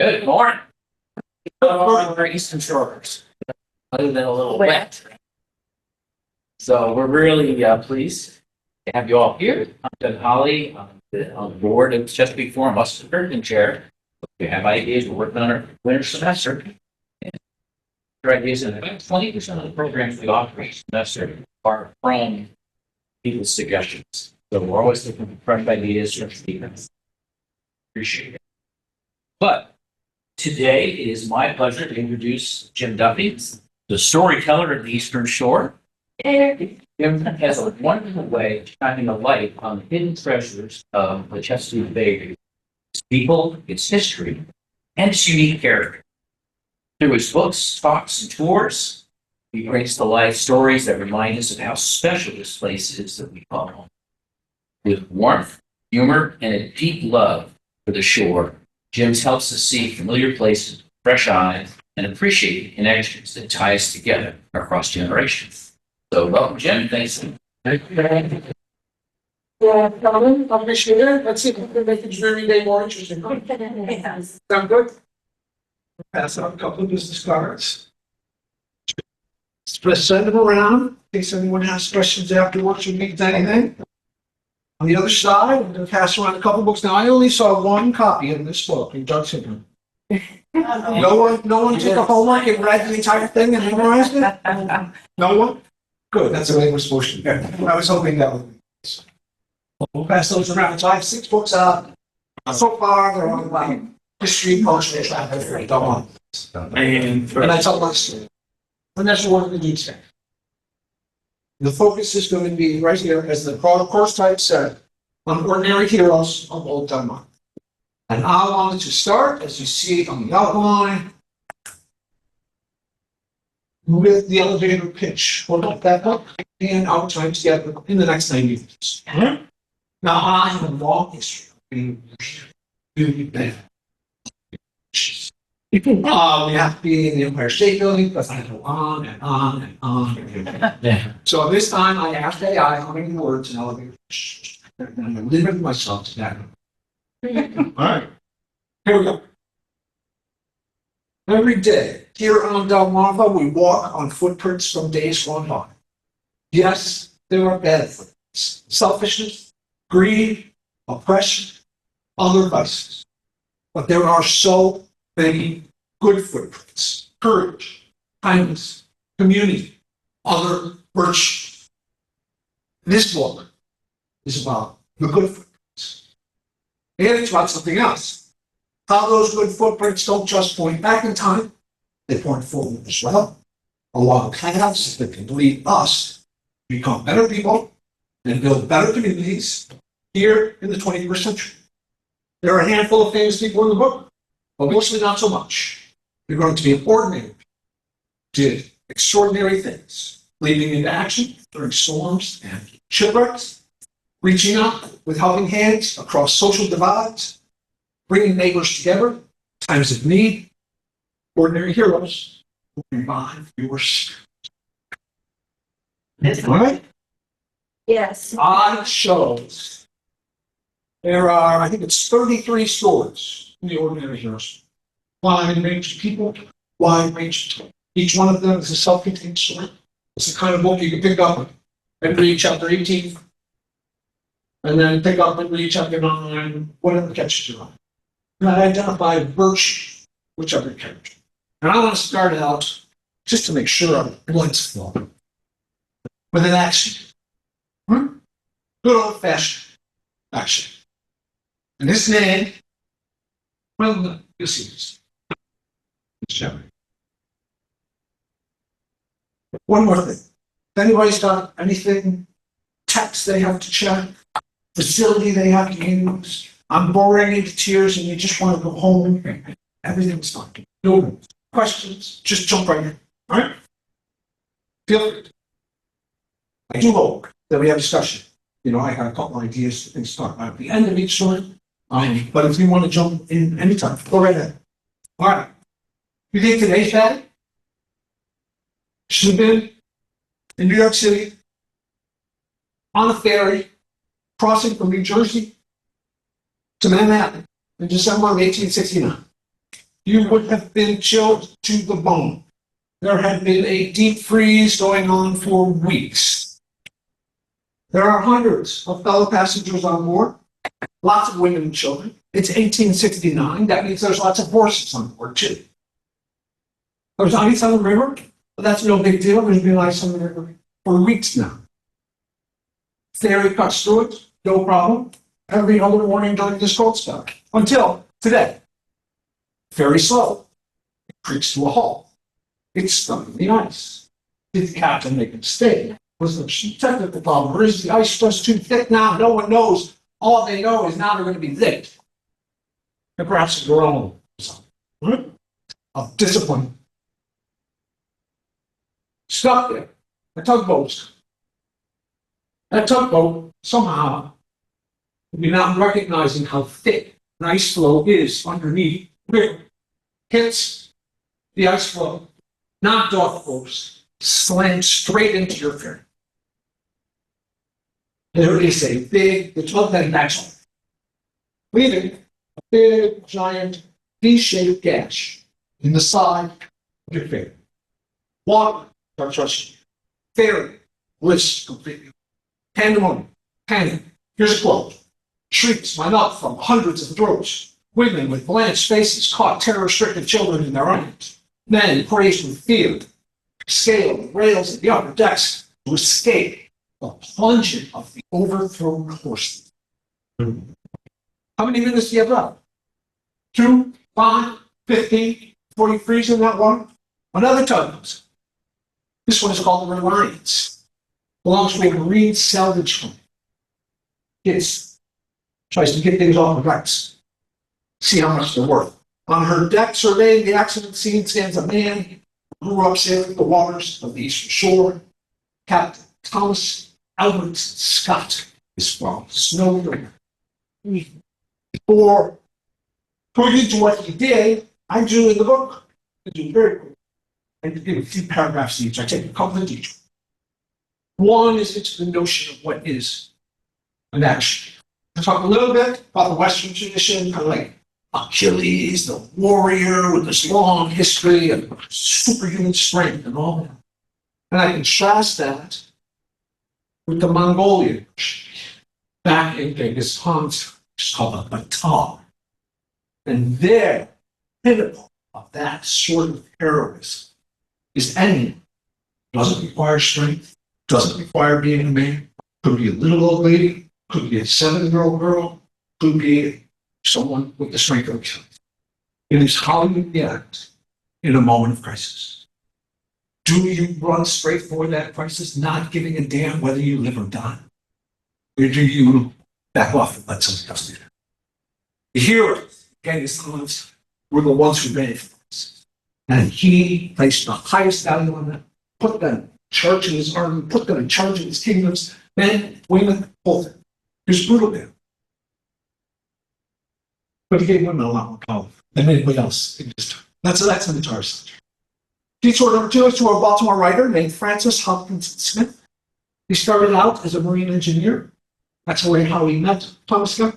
Good morning. Our Eastern Shores, other than a little wet. So we're really pleased to have you all here. I'm Doug Holly. I'm on the board of Chesapeake Forum, Austin Chair. We have ideas. We're working on our winter semester. And our ideas, and about 20% of the programs we offer each semester are from people's suggestions. So we're always looking for fresh ideas from students. Appreciate it. But today it is my pleasure to introduce Jim Duffy, the storyteller of the Eastern Shore. Jim has a wonderful way of shining a light on the hidden treasures of the Chesapeake Bay, its people, its history, and its unique character. Through his books, talks, and tours, he brings to life stories that remind us of how special this place is that we call home. With warmth, humor, and a deep love for the shore, Jim helps us see familiar places with fresh eyes and appreciate the connections that tie us together across generations. So welcome, Jim. Thanks. Yeah, Calvin, I'll make sure. Let's see if we can make the journey day more interesting. Sound good? Pass out a couple of business cards. Just send them around in case anyone has questions afterwards or needs anything. On the other side, I'm going to pass around a couple books. Now, I only saw one copy of this book in Doug's Syndrome. No one took the homework and read the entire thing and memorized it? No one? Good, that's the way we're supposed to be. I was hoping that would be this. We'll pass those around. So I have 6 books out. So far, they're all about history, culture, travel, and I tell my story. And that's what we're going to do today. The focus is going to be right here, as the course type said, on ordinary heroes of Old Delmarva. And I wanted to start, as you see on the outline, with the elevator pitch. We'll look that up and our time together in the next 90 minutes. Now, I have a long history of being really bad. We have to be in the Empire State Building, but I go on and on and on. So this time I asked AI how many words an elevator pitch. And I'm limiting myself to that. All right, here we go. Every day here on Delmarva, we walk on footprints from days gone by. Yes, there are bad footprints, selfishness, greed, oppression, other vices. But there are so many good footprints, courage, kindness, community, other virtues. This book is about the good footprints. And it's about something else. How those good footprints don't just point back in time, they point forward as well, along paths that can lead us to become better people and build better communities here in the 21st century. There are a handful of famous people in the book, but mostly not so much. They're going to be ordinary people, did extraordinary things, leading into action during storms and shipwrecks, reaching out with helping hands across social divides, bringing neighbors together, times of need, ordinary heroes who revive your spirit. All right? Yes. I shows. There are, I think it's 33 stories in the ordinary heroes. Wide range of people, wide range of each one of them is a self-contained story. It's the kind of book you can pick up and read chapter 18, and then pick up and read chapter 9, whatever catches your eye. And I identify virtue, whichever character. And I want to start out, just to make sure our blood's flowing, with an action. Good old-fashioned action. And this name, well, you'll see this. One more thing. If anybody's got anything, text they have to check, facility they have to use, I'm boring you to tears and you just want to go home, everything's fine. No questions, just jump right in. All right? Feel free. I do hope that we have discussion. You know, I have a couple ideas to start at the end of each story. But if you want to jump in anytime, go right ahead. All right. You think today's bad? Should have been in New York City on a ferry crossing from New Jersey to Manhattan in December of 1869. you would have been chilled to the bone. There had been a deep freeze going on for weeks. There are hundreds of fellow passengers on board, lots of women and children. It's 1869. That means there's lots of horses on board, too. There's ice on the river, but that's no big deal. There's been ice on the river for weeks now. Ferry cuts through it, no problem. Every other morning during this cold spell. Until today. Very slow. It creaks to a halt. It's stuck in the ice. Did the captain make a mistake? Was there some technical problem? Or is the ice just too thick now? No one knows. All they know is now they're going to be licked. And perhaps a groan of discipline. Stuck there. A tugboat. That tugboat, somehow, without recognizing how thick an ice floe is underneath, hits the ice floe, knocked off course, slammed straight into your ferry. There is a big, the tug then backs off, leaving a big, giant, V-shaped gash in the side of your ferry. Water starts rushing. Ferry lifts completely. Pandemonium, panic. Here's a quote. Shrieks went up from hundreds of throats. Women with blanched faces caught terror-stricken children in their arms. Men crazed with fear scaled the rails of the upper decks to escape the plunging of the overthrown horses. How many minutes do you have left? 2, 5, 15, before you freeze in that water? Another tugboat. This one is called the Reliance. Belongs to a marine salvage company. Tries to get things off the wrecks. See how much they're worth. On her deck surveying the accident scene stands a man who grew up sailing the waters of the Eastern Shore. Captain Thomas Albert Scott is from Snowdon. Before going into what he did, I drew in the book. I do very quick. I give a few paragraphs each. I take a couple of each. One is into the notion of what is an action. I talk a little bit about the Western tradition, kind of like Achilles, the warrior with this long history of superhuman strength and all that. And I contrast that with the Mongolian back in Genghis Khan's, it's called a baton. And their pinnacle of that sort of heroism is ending. Doesn't require strength, doesn't require being a man, could be a little old lady, could be a 7-year-old girl, could be someone with the strength of Achilles. It is how you react in a moment of crisis. Do you run straight for that crisis, not giving a damn whether you live or die? Or do you back off and let somebody else do that? The heroes, Genghis Khan's, were the ones who ran for this. And he placed the highest value on that, put them in charge of his army, put them in charge of his kingdoms, men, women, both. He was brutal there. But he gave women a lot more power than anybody else. That's an entire subject. Detour number 2 is to a Baltimore writer named Francis Hopkins Smith. He started out as a marine engineer. That's how he met Thomas Scott.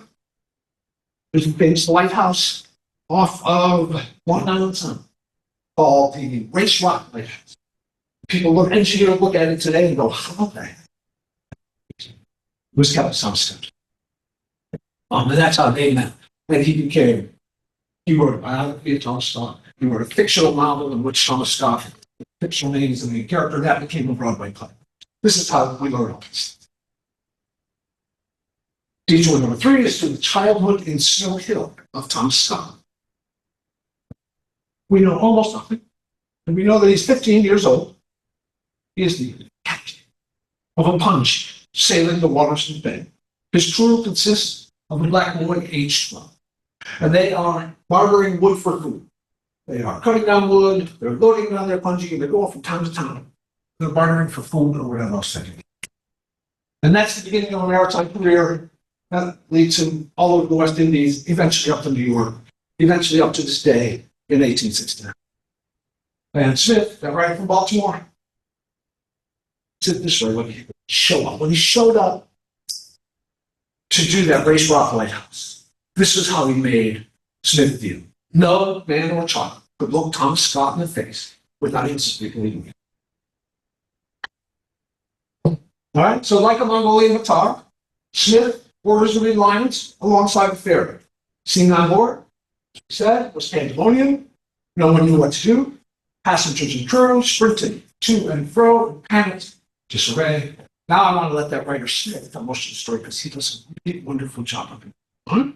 There's a famous lighthouse off of Long Island Sound called the Race Rock Lighthouse. People engineers look at it today and go, how the heck? It was Captain Thomas Scott. And that's how they met. And he wrote a biography of Thomas Scott. He wrote a fictional novel in which Thomas Scott, fictional names and the character that became a Broadway play. This is how we learn all this. Detour number 3 is to the childhood in Snow Hill of Thomas Scott. We know almost nothing. And we know that he's 15 years old. He is the captain of a punch sailing the waters of the bay. His crew consists of a black boy aged 12. And they are bartering wood for food. They are cutting down wood, they're loading down their punching, and they're going from town to town. They're bartering for food or whatever else they can. And that's the beginning of a maritime career that leads him all over the West Indies, eventually up to New York, eventually up to this day in 1869. And Smith, that writer from Baltimore, said this way when he showed up. When he showed up to do that Race Rock Lighthouse, this is how he made Smith feel. No man or child could look Thomas Scott in the face without instantly believing it. All right, so like a Mongolian Matar, Smith orders the reliance alongside the ferry. Scene on board, he said, was pandemonium. No one knew what to do. Passengers and crew sprinted to and fro in panic, disarray. Now I want to let that writer Smith tell most of the story because he does a really wonderful job of it. Huh?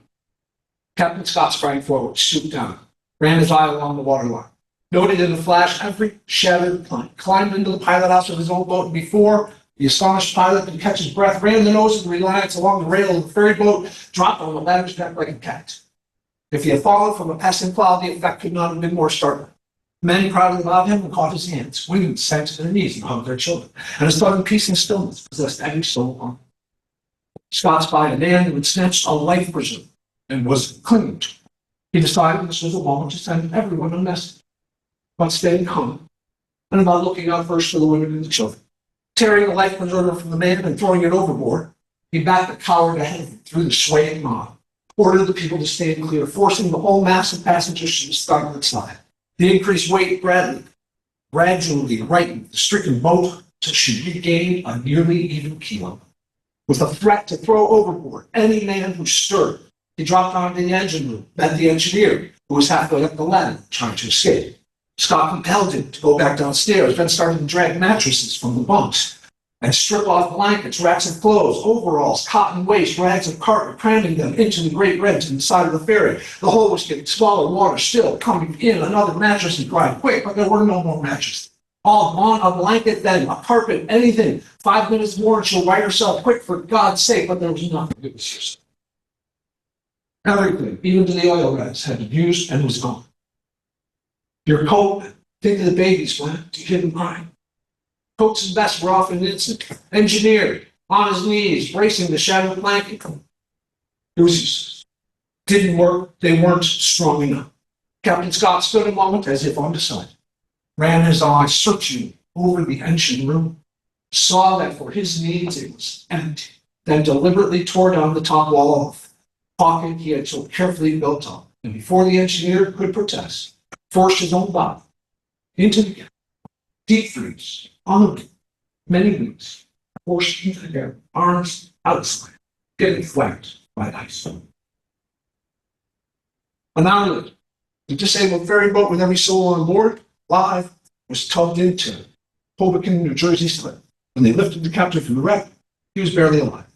Captain Scott sprang forward, stooped down, ran his eye along the waterline. Noted in a flash every shattered plank, climbed into the pilot house of his own boat, and before the astonished pilot could catch his breath, ran the nose of the Reliance along the rail of the ferry boat, dropped on the ladder's deck like a cat. If he had fallen from a passing cloud, the effect could not have been more startling. Men crowded about him and caught his hands. Women sank to their knees and hugged their children. And a sudden peace and stillness possessed every soul on. Scott spied a man who had snatched a life preserver and was clinging to it. He decided this was a moment to send everyone a message about staying calm and about looking out first for the women and the children. Tearing the life preserver from the man and throwing it overboard, he backed the coward ahead of him through the swaying mob, ordered the people to stand clear, forcing the whole mass of passengers to the starboard side. The increased weight gradually rightened the stricken boat till she regained a nearly even keel. With a threat to throw overboard any man who stirred, he dropped onto the engine room, met the engineer, who was halfway up the ladder, trying to escape. Scott compelled him to go back downstairs, then started to drag mattresses from the bunks and strip off blankets, racks of clothes, overalls, cotton waste, rags of carpet, cramming them into the great rent in the side of the ferry. The hole was getting smaller, water still coming in. Another mattress and cried, quick, but there were no more mattresses. All gone, a blanket, then a carpet, anything. 5 minutes more and she'll right herself, quick, for God's sake, but there was nothing. It was just everything, even to the oil rags, had been used and was gone. Your coat, think of the babies, Glenn. Do you hear them crying? Coats and vests were off in an instant. Engineer, on his knees, bracing the shattered planking. It was useless. Didn't work. They weren't strong enough. Captain Scott stood a moment as if undecided. Ran his eyes searching over the engine room. Saw that for his needs it was empty. Then deliberately tore down the top wall of the pocket he had so carefully built up. And before the engineer could protest, forced his own body into the gap. Deep freeze, on many weeks, forced into the air, arms outside, getting flanked by ice. An hour later, the disabled ferry boat with every soul on board, live, was tugged into Hoboken, New Jersey slip. When they lifted the captain from the wreck, he was barely alive.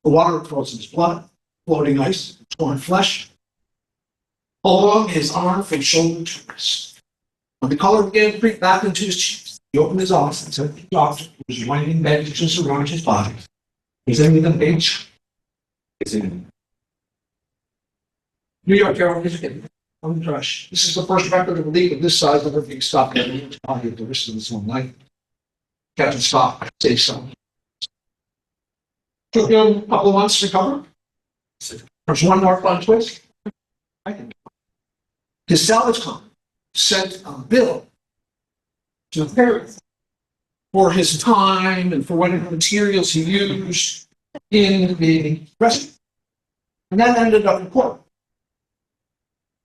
The water had frozen his blood, floating ice, torn flesh, along his arm from shoulder to wrist. When the color began to creep back into his cheeks, he opened his eyes and said to the doctor, who was winding bandages around his body, "Is anything H? Is it New York Herald Michigan? I'm Rush. This is the first record of a league of this size ever being stopped at the body at the risk of his own life. Captain Scott, say so. Took him a couple of months to recover. There's one more fun twist. His salvage company sent a bill to the ferry for his time and for whatever materials he used in the rescue. And that ended up in court.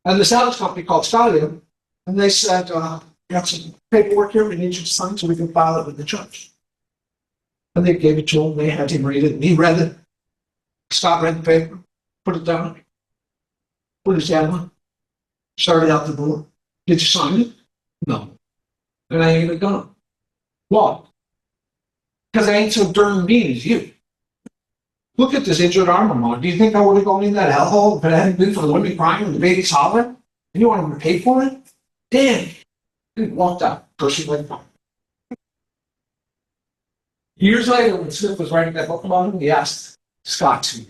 And the salvage company called Scott in, and they said, "We have some paperwork here we need you to sign so we can file it with the judge." And they gave it to him. They had him read it, and he read it. Scott read the paper, put it down, put his hand on, started out the door. "Did you sign it?" "No." "Then I ain't even gonna." "Why?" "Because I ain't so darn mean as you. Look at this injured arm I'm on. Do you think I would have gone in that hellhole if it hadn't been for the women crying and the babies hollering? And you want to pay for it? Damn." And he walked out, cursing like fire. Years later, when Smith was writing that book about him, he asked Scott to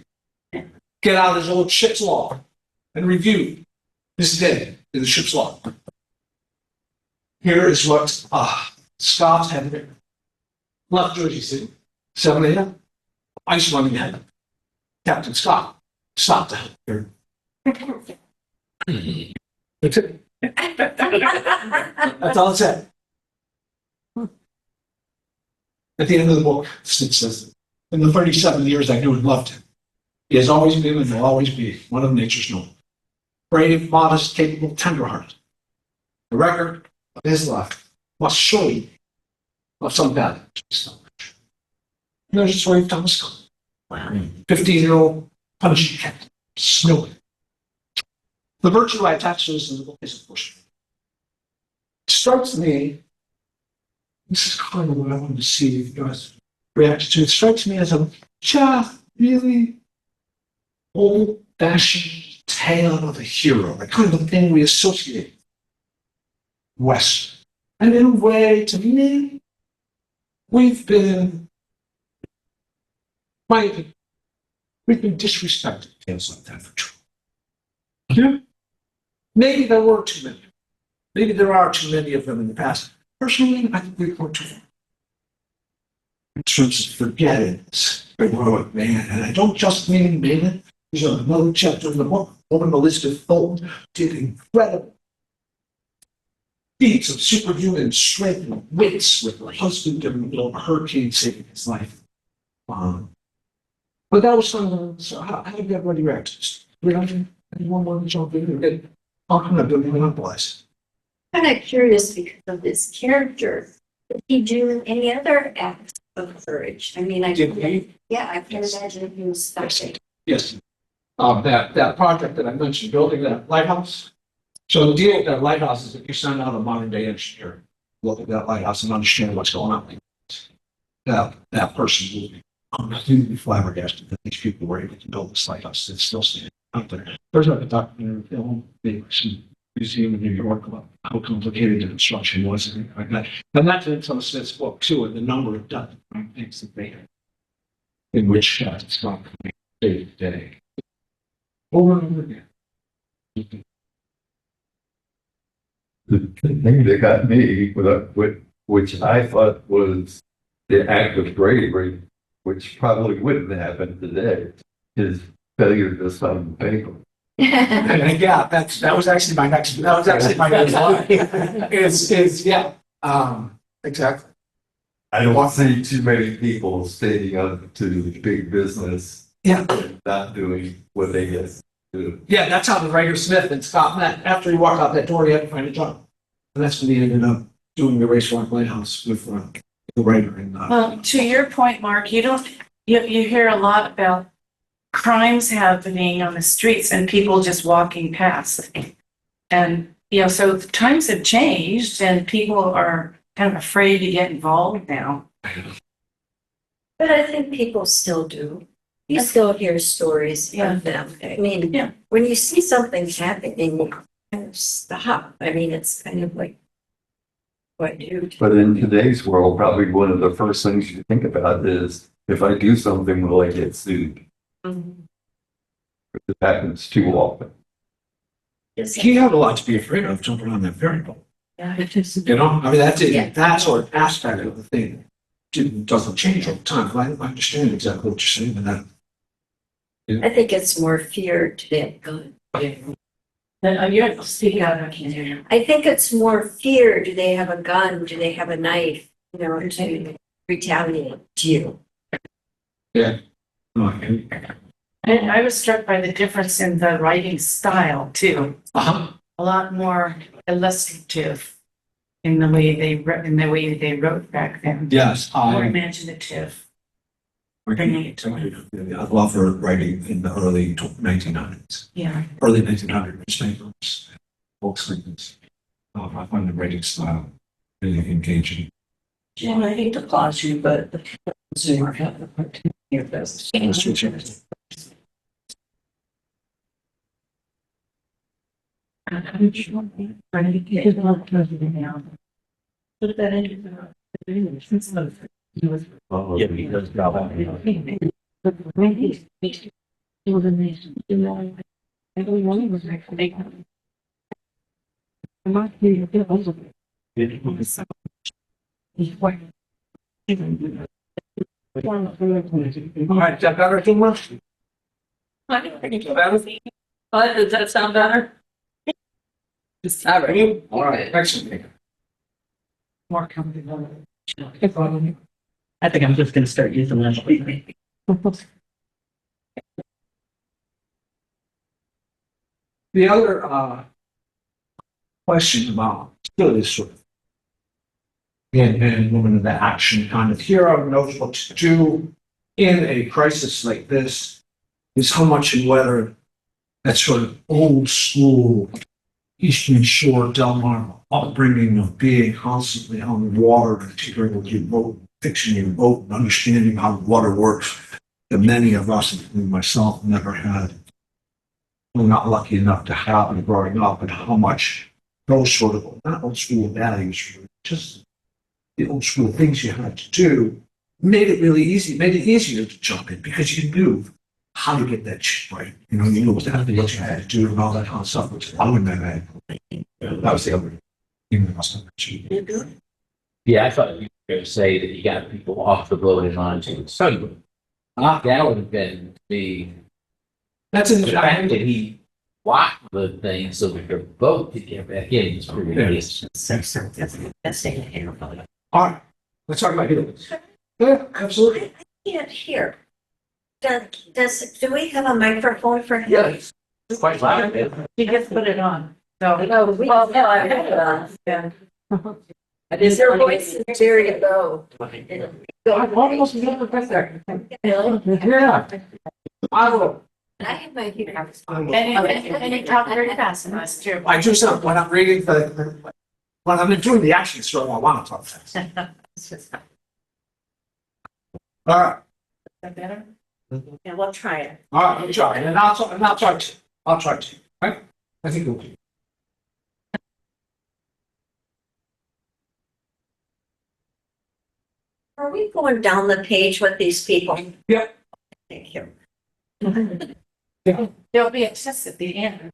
get out his old ship's log and review his day in the ship's log. Here is what Scott had written. Left Jersey City, 7 a.m. Ice running ahead. Captain Scott stopped the helicopter. That's it. That's all it said. At the end of the book, it says, "In the 37 years I knew and loved him, he has always been and will always be one of nature's noble. brave, modest, capable, tenderhearted. The record of his life must surely be of some value to his fellow. There's the story of Thomas Scott. Wow. 15-year-old punishing cat, snowing. The virtue I attach to this in the book is, of course, it strikes me, this is kind of what I wanted to see if you guys reacted to. It strikes me as a just really old-fashioned tale of a hero, the kind of thing we associate West. And in a way, to me, we've been disrespected tales like that for true. Yeah. Maybe there were too many. Maybe there are too many of them in the past. Personally, I think we've gone too far. In terms of forgetting this heroic man, and I don't just mean Maiden. There's another chapter in the book. Woman Elizabeth Fulton did incredible feats of superhuman strength and wits with her husband in the middle of a hurricane saving his life. But that was some. So how did everybody react to this? Anyone want to jump in and get talking about doing monopolize? Kind of curious because of this character. Did he do any other acts of courage? I mean, I Did he? yeah, I can imagine he was stopping. Yes. That project that I mentioned, building that lighthouse. So the deal with that lighthouse is that you send out a modern day engineer, look at that lighthouse and understand what's going on. That person will be completely flabbergasted that these people were able to build this lighthouse that's still standing out there. There's like a documentary film, the museum in New York about how complicated the construction was and everything like that. And that's in some Smith's book too, and the number of different things that they had in which it's not day to day. Over and over again. The thing that got me, which I thought was the act of bravery, which probably wouldn't happen today, is failure to sign the paper. And yeah, that was actually my next line. Exactly. I don't see too many people standing up to big business, Yeah. not doing what they get to do. Yeah, that's how the writer Smith and Scott met. After he walked out that door, he had to find a job. And that's when he ended up doing the Race Rock Lighthouse with the writer. And, Well, to your point, Mark, you hear a lot about crimes happening on the streets and people just walking past. And, so the times have changed and people are kind of afraid to get involved now. But I think people still do. You still hear stories Yeah. of them. I mean, Yeah. when you see something happening, you kind of stop. I mean, it's kind of like, what do? But in today's world, probably one of the first things you think about is, if I do something, will I get sued? It happens too often. he had a lot to be afraid of jumping on that ferry boat. Yeah. You know, I mean, that's it. Yeah. That sort of aspect of the thing doesn't change over time. But I understand exactly what you're saying. And that I think it's more fear to get gun. You're speaking out, I can't hear you. I think it's more fear. Do they have a gun? Do they have a knife? To retaliate to you. yeah. No, And I was struck by the difference in the writing style too. uh-huh. A lot more illustrative in the way they wrote back then. Yes, More imaginative. Bringing it to life. I love her writing in the early 1900s. Yeah. Early 1900s newspapers, books like this. I find the writing style really engaging. Jim, I hate to pause you, but the Zoomer had the part your best. Put that in. Yeah, because All right, is that better, Kimber? Does that sound better? All right. All right, excellent. More coming. I think I'm just gonna start using that. The other, question about still is sort of man and woman of action kind of hero knows what to do in a crisis like this is how much and whether that sort of old school Eastern Shore Delmarva upbringing of being constantly on the water and tinkering with your boat, fixing your boat and understanding how water works that many of us, including myself, never had. We're not lucky enough to have it growing up, and how much those sort of not old school values, just the old school things you had to do, made it really easy, made it easier to jump in because you knew how to get that shit right. You know, you knew what you had to do and all that kind of stuff, which I wouldn't have had. That was the other thing. Yeah, I thought you were going to say that you got people off the boat and onto the sunboat. That would have been That's in the fact that he walked the thing so that your boat could get back in is pretty decent. That's the best thing to hear about it. All right, let's talk about heroes. Yeah, absolutely. I can't hear. Do we have a microphone for him? Yeah, it's quite loud. You just put it on. So, No, we. well, no, I had it on. Yeah. Your voice is very low. I've almost never been there. Yeah. I will. I have my heater. And you talk very fast and that's true. I do some when I'm reading when I'm doing the action story, I want to talk fast. All right, Is that better? Yeah, we'll try it. all right, I'll try, and I'll try to. I'll try to. Right? I think we'll do. Are we going down the page with these people? Yep. Thank you. There'll be a test at the end.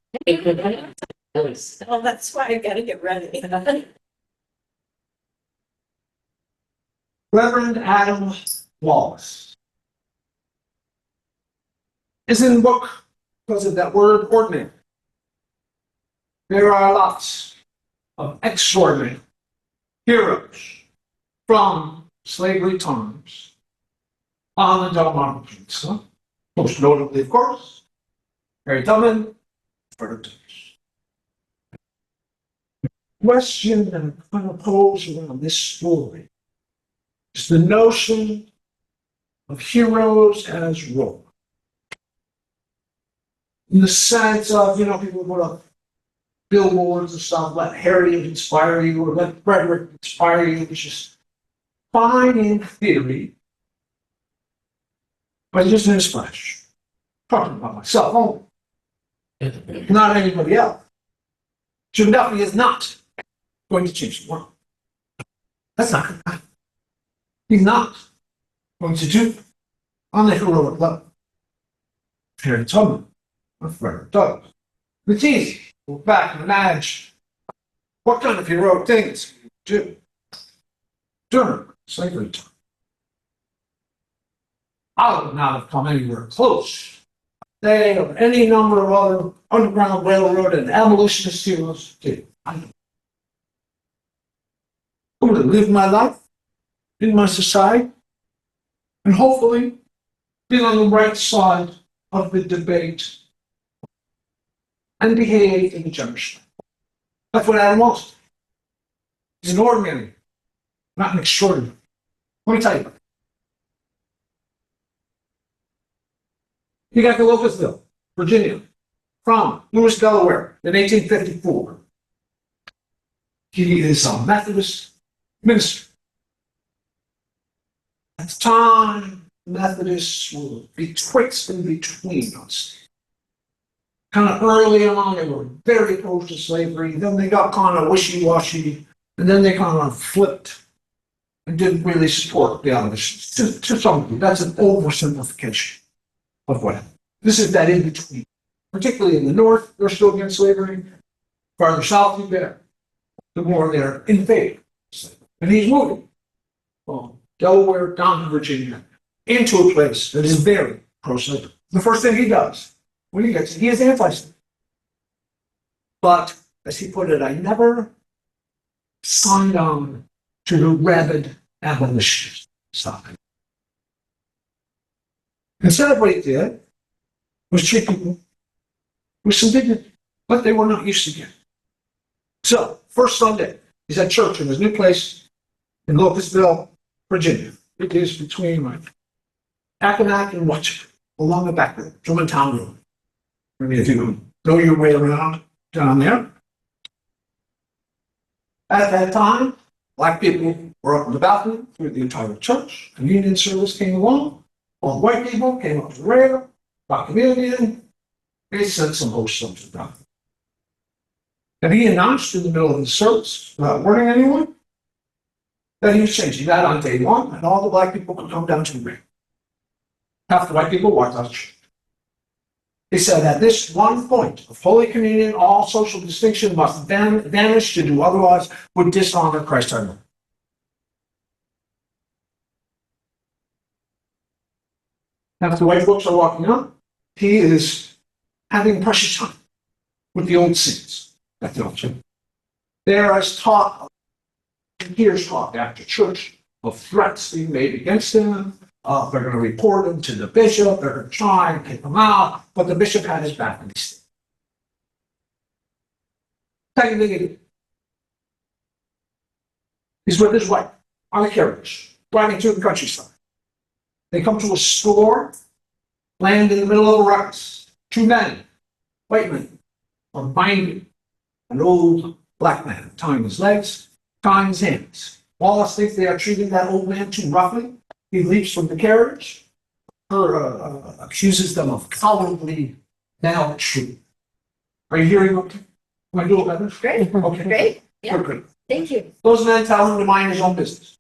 Well, that's why I gotta get ready. Reverend Adam Wallace is in the book because of that word ordinary. There are lots of extraordinary heroes from slavery times on the Delmarva Peninsula. Most notably, of course, Harry Tubman, Frederick Douglass. The question that I'm going to pose around this story is the notion of heroes as role. In the sense of, people put up billboards and stuff, let Harriet inspire you or let Frederick inspire you, which is fine in theory, but just in his flesh. Talking about myself only, not anybody else. Jim Duffy is not going to change the world. That's not going to happen. He's not going to do on the heroic level. Harry Tubman or Frederick Douglass. It's easy. Go back and imagine what kind of heroic things you do during slavery time. I would not have come anywhere close. They or any number of other Underground Railroad and abolitionist heroes did. I'm going to live my life in my society and hopefully be on the right side of the debate and behave in a generous way. That's what Adam wants. He's an ordinary, not an extraordinary. Let me tell you. He got to Locustville, Virginia, from Lewis, Delaware, in 1854. He is a Methodist minister. At the time, Methodists were betwixt and between us. Kind of early on, they were very opposed to slavery. Then they got kind of wishy-washy, and then they kind of flipped and didn't really support the abolitionists. To some degree, that's an oversimplification of what happened. This is that in between. Particularly in the North, they're still against slavery. Farther south you get, the more they're in favor of slavery. And he's moving from Delaware down to Virginia into a place that is very pro-slavery. The first thing he does when he gets it, he is anti-slavery. But, as he put it, I never signed on to the rabid abolitionist side. Instead of what he did was treat people with some dignity. but they were not used to getting. So, first Sunday, he's at church in his new place in Locustville, Virginia. It is between Accomack and Watchet, along the back road, Germantown Road. If you know your way around down there. At that time, black people were up in the balcony through the entire church. Communion service came along. All the white people came up to the rail, got communion. They said some host something down. And he announced in the middle of the service, without warning anyone, that he was changing that on day one, and all the black people could come down to the rail. Half the white people walked out of church. He said, at this one point of Holy Communion, all social distinction must vanish. To do otherwise would dishonor Christ our Lord. As the white folks are walking up, he is having precious time with the old saints at the altar. There is talk, here's talk after church of threats being made against him. They're going to report him to the bishop. They're going to try and kick him out. But the bishop had his back and he stayed. Second thing he did. He's with his wife on a carriage, driving through the countryside. They come to a store, land in the middle of a ruckus. Two men, white men, are binding an old black man, tying his legs, tying his hands. Wallace thinks they are treating that old man too roughly. He leaps from the carriage, accuses them of cowardly maltreatment. Are you hearing what I do about this? Great, Okay. great, yeah, Good. thank you. Those men tell him to mind his own business.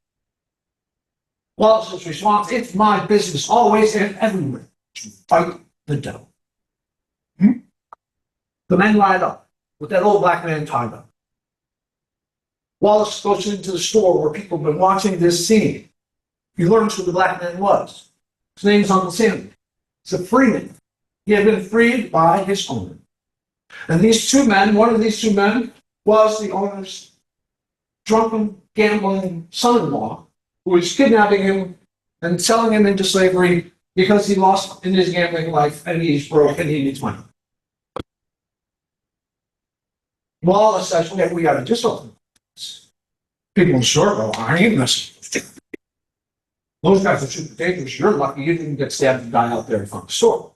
Wallace's response, it's my business, always and everywhere, to fight the devil. The men ride up with that old black man tied up. Wallace goes into the store where people have been watching this scene. He learns who the black man was. His name's Uncle Sam. He's a freeman. He had been freed by his owner. And these two men, one of these two men was the owner's drunken, gambling son-in-law, who was kidnapping him and selling him into slavery because he lost in his gambling life and he's broke and he needs money. Wallace says, we got to discipline this. People in the store go, I ain't messing. Those guys are super dangerous. You're lucky you didn't get stabbed and die out there in front of the store.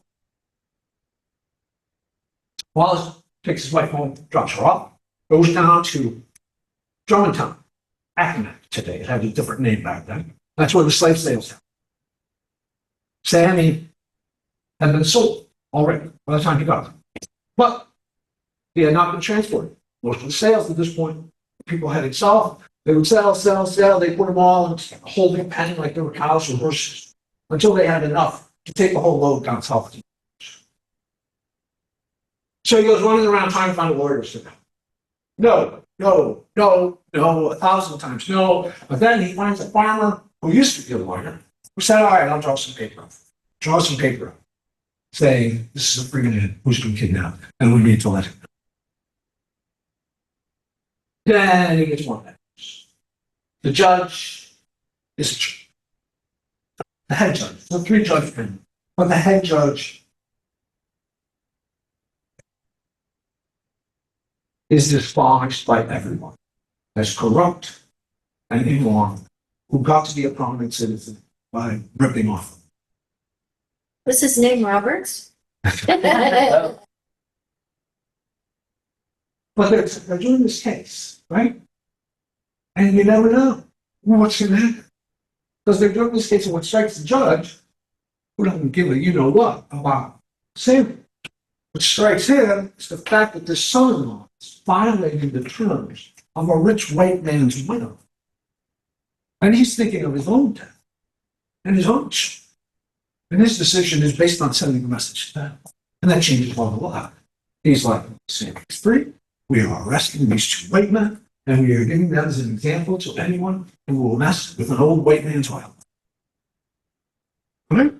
Wallace takes his wife home, drops her off, goes down to Germantown, Accomack today. It had a different name back then. That's where the slave sales happened. Sammy had been sold already by the time he got there. But he had not been transported. Most of the sales at this point, people headed south. They would sell. They put them all in a holding pen like they were cows or horses until they had enough to take the whole load down south. So he goes running around trying to find lawyers to go. No, 1,000 times no. But then he finds a farmer who used to be a lawyer who said, all right, I'll draw some paper up. Draw some paper up saying this is a free man who's been kidnapped and we need to let him go. Then he gets more letters. The judge is a judge. The head judge. The three judges, but the head judge is despised by everyone as corrupt and immoral, who got to be a prominent citizen by ripping off. Was his name Roberts? But they're doing this case, right? And you never know what's going to happen. Because they're doing this case, and what strikes the judge, who doesn't give a you-know-what about Sam, what strikes him is the fact that this son-in-law is violating the terms of a rich white man's widow. And he's thinking of his own death and his own children. And his decision is based on sending a message to them. And that changes all the law. He's like, Sam is free. We are arresting these two white men, and we are giving them as an example to anyone who will mess with an old white man's wife. Right?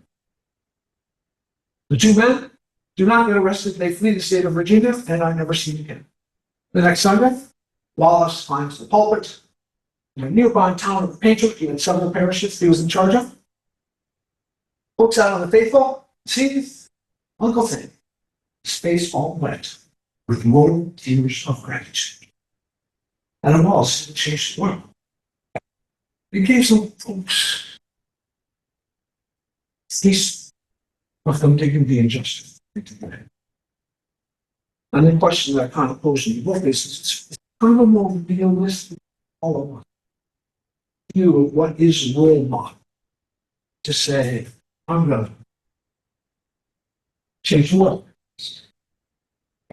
The two men do not get arrested. They flee the state of Virginia, and are never seen again. The next Sunday, Wallace finds the pulpit in a nearby town of Painter, in several parishes he was in charge of. Looks out on the faithful, sees Uncle Sam, his face all wet, with more tears of gratitude. And I'm all changed the world. It gave some folks peace of them digging the injustice. And the question that I kind of posed in the book is, it's kind of a more realistic, all of us. View of what is role model to say, I'm going to change the world.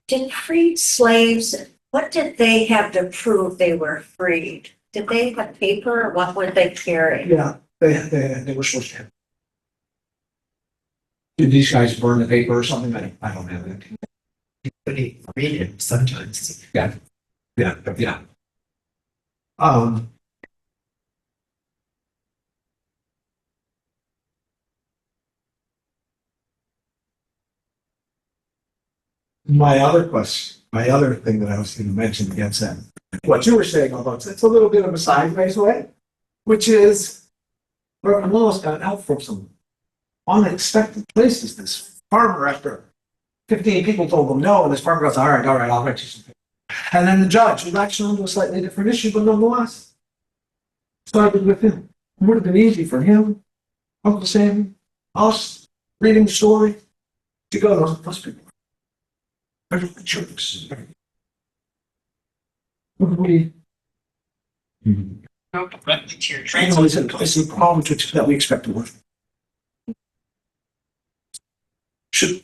Did freed slaves, what did they have to prove they were freed? Did they have paper or what would they carry? Yeah, they were supposed to have. Did these guys burn the paper or something? I don't have that. But he read it sometimes. Yeah. My other thing that I was going to mention against that, what you were saying about it's a little bit of a sideways way, which is Reverend Willis got help from some unexpected places. This farmer, after 15 people told him no, and this farmer goes, all right, I'll write you something. And then the judge, who latched on to a slightly different issue, but nonetheless, started with him. It would have been easy for him, Uncle Sammy, us, reading the story, to go, those people. They're jerks. What do we? It's a problem that we expect to work. Should.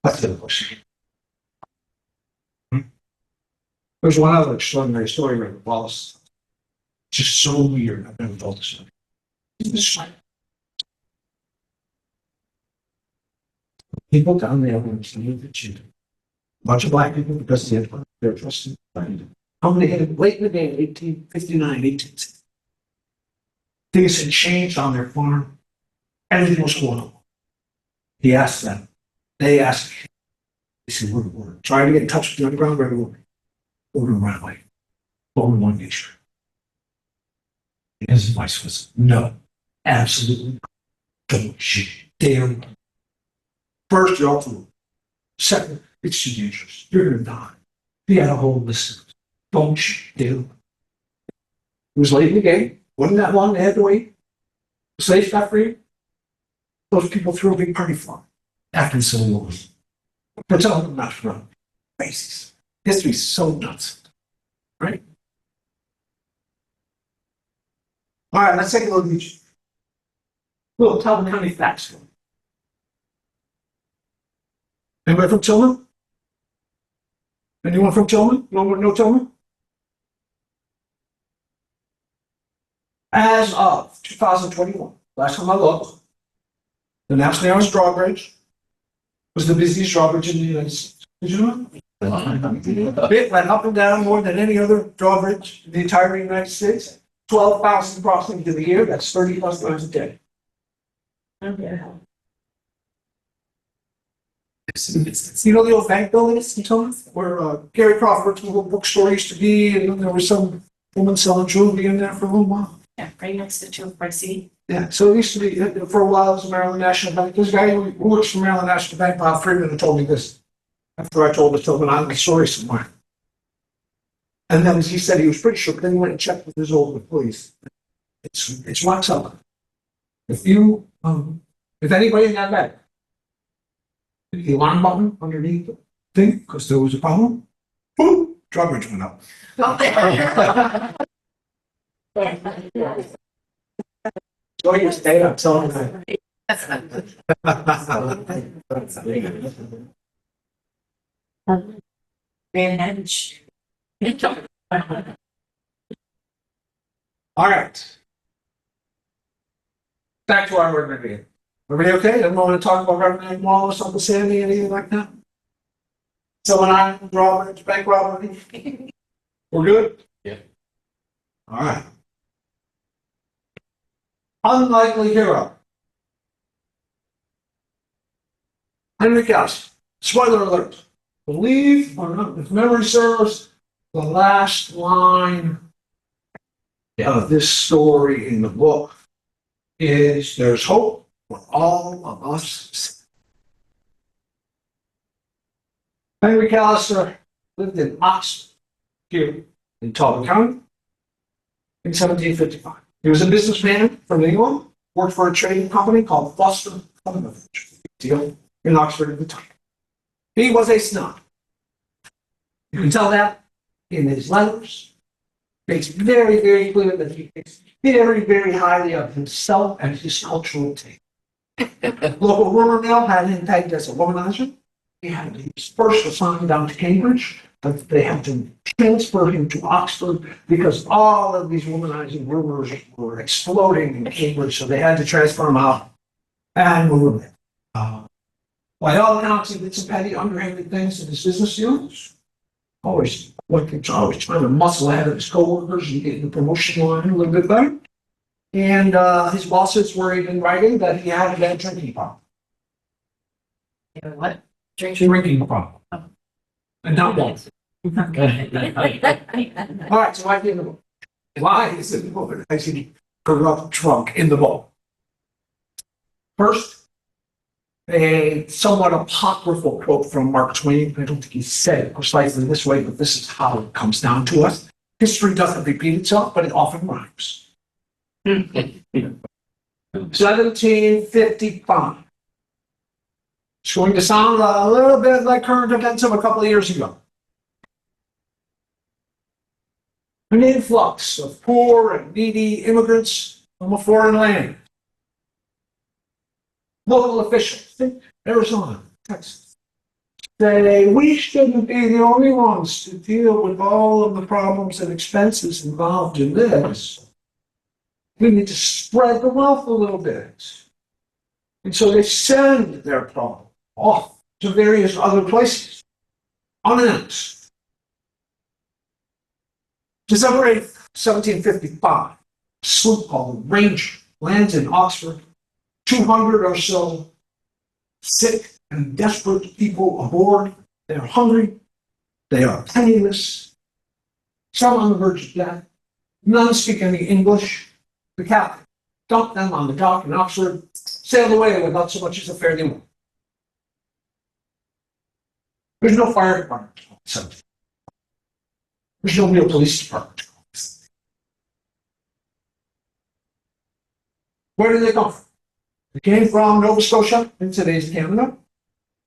That's the question. There's one other extraordinary story with Wallace. Just so weird. I've never told this story. People down there were enslaved the children. A bunch of black people because they had their trust in land. How many had late in the day, 1859, 1860. Things had changed on their farm. Everything was going on. He asked them. They asked him. He said, we're trying to get in touch with the Underground Railroad. We're going to run away. Only one nature. His advice was no. Absolutely not. Don't you dare. First, you're off the road. Second, it's too dangerous. You're going to die. He had a whole list of don't you dare. It was late in the game. Wasn't that long they had to wait? The slaves got free. Those people threw a big party for him after the Civil War. But tell them not to run. Bases. History's so nuts. Right? All right, let's take a look at each. Little Talbot County facts. Anybody from Tillman? Anyone from Tillman? No Tillman? As of 2021, last time I looked, the National Narrows drawbridge was the busiest drawbridge in the United States. Did you know? It went up and down more than any other drawbridge in the entire United States. 12,000 crossings in the year, that's 30 plus times a day. You know the old bank buildings in Tillman where Gary Crawford's little bookstore used to be, and then there was some woman selling jewelry in there for a little while. Yeah, right next to 2 by C. Yeah, so it used to be, for a while, it was Maryland National Bank. This guy who works for Maryland National Bank, Bob Freeman, had told me this after I told the Tillman Island story somewhere. And then he said he was pretty sure, but then he went and checked with his old employees. It's wax up. If anybody in that bank, the alarm button underneath the thing, because there was a problem, boom, drawbridge went up. So you stayed up till Manage. All right. Back to our word review. Everybody okay? Everyone want to talk about Reverend Wallace, Uncle Sammy, anything like that? Someone on drawbridge, bank robbery? We're good? Yeah. All right. Unlikely hero. Henry Gauss. Spoiler alert. Believe or not, if memory serves, the last line of this story in the book is there's hope for all of us. Henry Callister lived in Oxford, here in Talbot County, in 1755. He was a businessman from England, worked for a trading company called Foster Deal in Oxford at the time. He was a snob. You can tell that in his letters. Makes very, very clear that he thinks very, very highly of himself and his cultural taste. Local rumor mill had him pegged as a womanizer. He was first assigned down to Cambridge, but they had to transfer him to Oxford because all of these womanizing rumors were exploding in Cambridge, so they had to transfer him out and move him. By all accounts, he did some petty, underhanded things in his business dealings. Always trying to muscle ahead of his coworkers and get the promotion line a little bit better. And his bosses were even writing that he had a bad drinking problem. What? Drinking problem. And not one. All right, so I did why is it womanizing corrupt drunk in the bowl? First, a somewhat apocryphal quote from Mark Twain. I don't think he said it precisely this way, but this is how it comes down to us. History doesn't repeat itself, but it often rhymes. 1755. It's going to sound a little bit like current events of a couple of years ago. An influx of poor and needy immigrants from a foreign land. Local officials, think Arizona, Texas, say we shouldn't be the only ones to deal with all of the problems and expenses involved in this. We need to spread the wealth a little bit. And so they send their problem off to various other places, unannounced. December 8th, 1755, a sloop called the Ranger lands in Oxford. 200 or so sick and desperate people aboard. They're hungry. They are penniless. Some on the verge of death. None speak any English. The captain dumped them on the dock in Oxford, sailed away without so much as a fare thee well. There's no fire department. There's no real police department. Where did they come from? They came from Nova Scotia in today's Canada,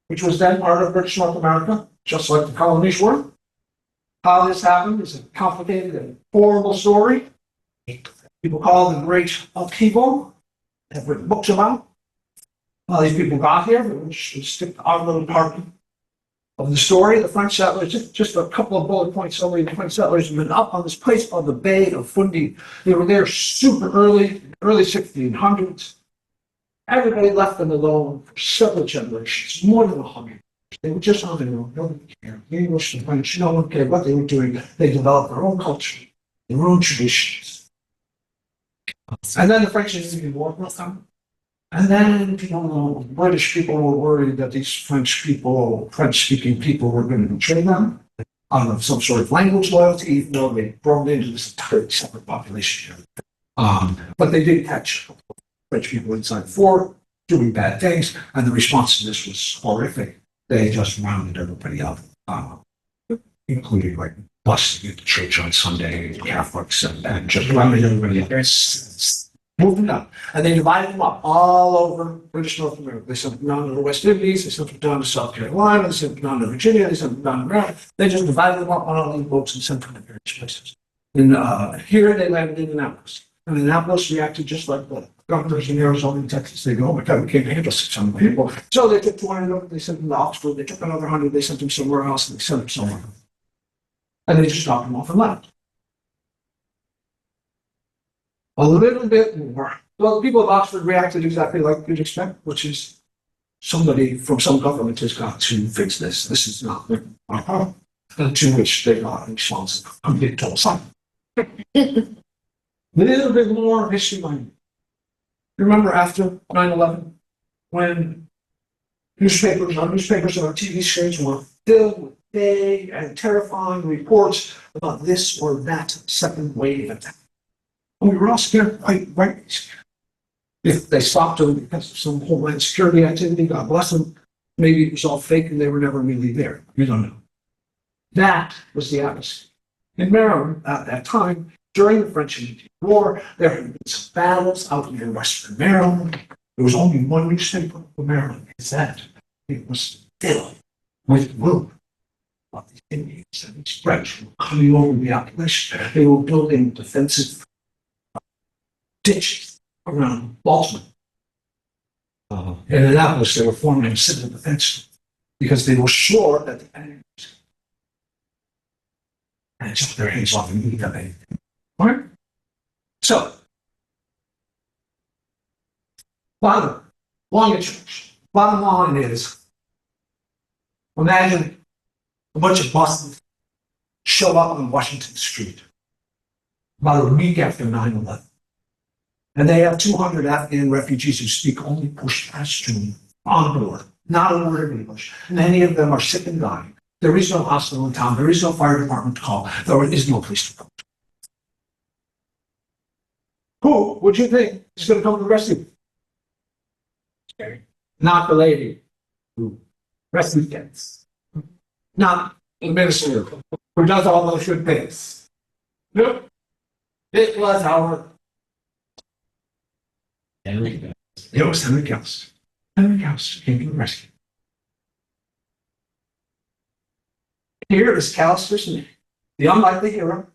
which was then part of British North America, just like the colonies were. How this happened is a complicated and horrible story. People call it the Great Upheaval. They've written books about how these people got here, which is stick our little part of the story. The French settlers, just a couple of bullet points summary, the French settlers have been up on this place called the Bay of Fundy. They were there super early 1600s. Everybody left them alone for several generations, more than 100. They were just on their own. Nobody cared. The English, the French, no one cared what they were doing. They developed their own culture, their own traditions. And then the French didn't work with them. And then, British people were worried that these French-speaking people were going to betray them out of some sort of language loyalty, even though they brought into this entirely separate population. But they did catch French people inside the fort doing bad things, and the response to this was horrific. They just rounded everybody up, including like busting at the church on Sunday, Catholics, and just rounded everybody up. Moving up. And they divided them up all over British North America. They sent them down to the West Indies, they sent them down to South Carolina, they sent them down to Virginia, they sent them down to Maryland. They just divided them up on all these boats and sent them to various places. And here they landed in Annapolis. And Annapolis reacted just like the governors in Arizona and Texas. They go, oh my God, we can't handle 600 people. So they took 200 of them, they sent them to Oxford, they took another 100, they sent them somewhere else, and they sent them somewhere else. And they just knocked them off and left. A little bit more. Well, the people of Oxford reacted exactly like you'd expect, which is somebody from some government has got to fix this. This is not our problem. To which they got a response, complete total silence. A little bit more history line. Remember after 9/11, when newspapers and our TV screens were filled with vague and terrifying reports about this or that second wave attack. And we were all scared, right? If they stopped them because of some homeland security activity, God bless them. Maybe it was all fake and they were never really there. We don't know. That was the atmosphere. In Maryland at that time, during the French and Indian War, there had been some battles out in western Maryland. There was only one newspaper in Maryland. It's that. It was filled with rumors about these Indians and these French were coming over the Appalachian. They were building defensive ditches around Baltimore. And in Annapolis, they were forming a civil defense because they were sure that the enemy was and took their hands off and moved up anything. All right? So, bottom line is, imagine a bunch of Boston show up on Washington Street about a week after 9/11. And they have 200 Afghan refugees who speak only Pashtun on board, not a word of English. Many of them are sick and dying. There is no hospital in town. There is no fire department to call. There is no police department. Who would you think is going to come to rescue? Not the lady who rescued kids. Not the minister who does all those good things. Nope. It was our. It was Henry Ghost. Henry Ghost came to the rescue. Here is Callister's name, the unlikely hero,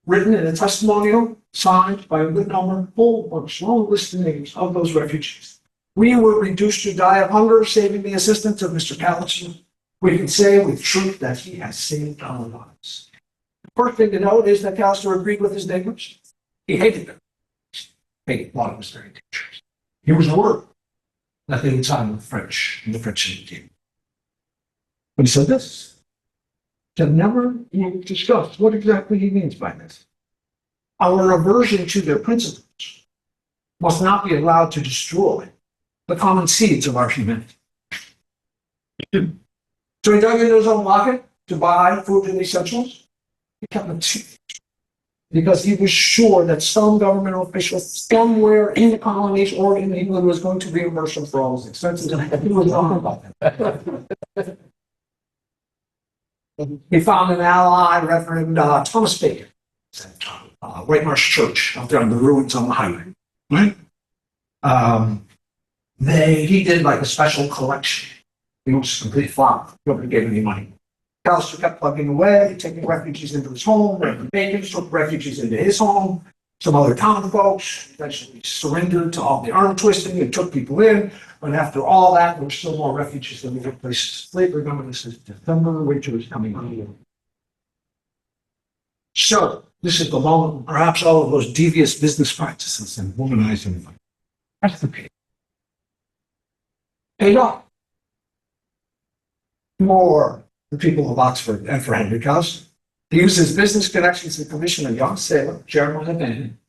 written in a testimonial signed by a good number, whole bunch, long list of names of those refugees. We were reduced to die of hunger, saving the assistance of Mr. Callister. We can say with truth that he has saved our lives. The first thing to note is that Callister agreed with his neighbors. He hated them. He thought it was very dangerous. He was worried that they would side with the French and the French Indian. But he said this. That never discussed what exactly he means by this. Our aversion to their principles must not be allowed to destroy the common seeds of our humanity. So he dug into his own pocket to buy food and essentials. He kept them secret because he was sure that some government official somewhere in the colonies or in England was going to reimburse him for all his expenses. And he was wrong about that. He found an ally, Reverend Thomas Bacon, at White Marsh Church, out there on the ruins on the highway. Right? He did like a special collection. He was a complete flop. Nobody gave him any money. Callister kept plugging away, taking refugees into his home. Reverend Bacon took refugees into his home. Some other town folks eventually surrendered to all the arm twisting and took people in. But after all that, there were still more refugees than there were places to sleep. Remember, this is December, winter is coming on. So, this is the moment, perhaps all of those devious business practices and womanizing. That's the pay. Paid off. More the people of Oxford and for Henry Callister. He used his business connections to commission a young sailor, Jeremiah Benton,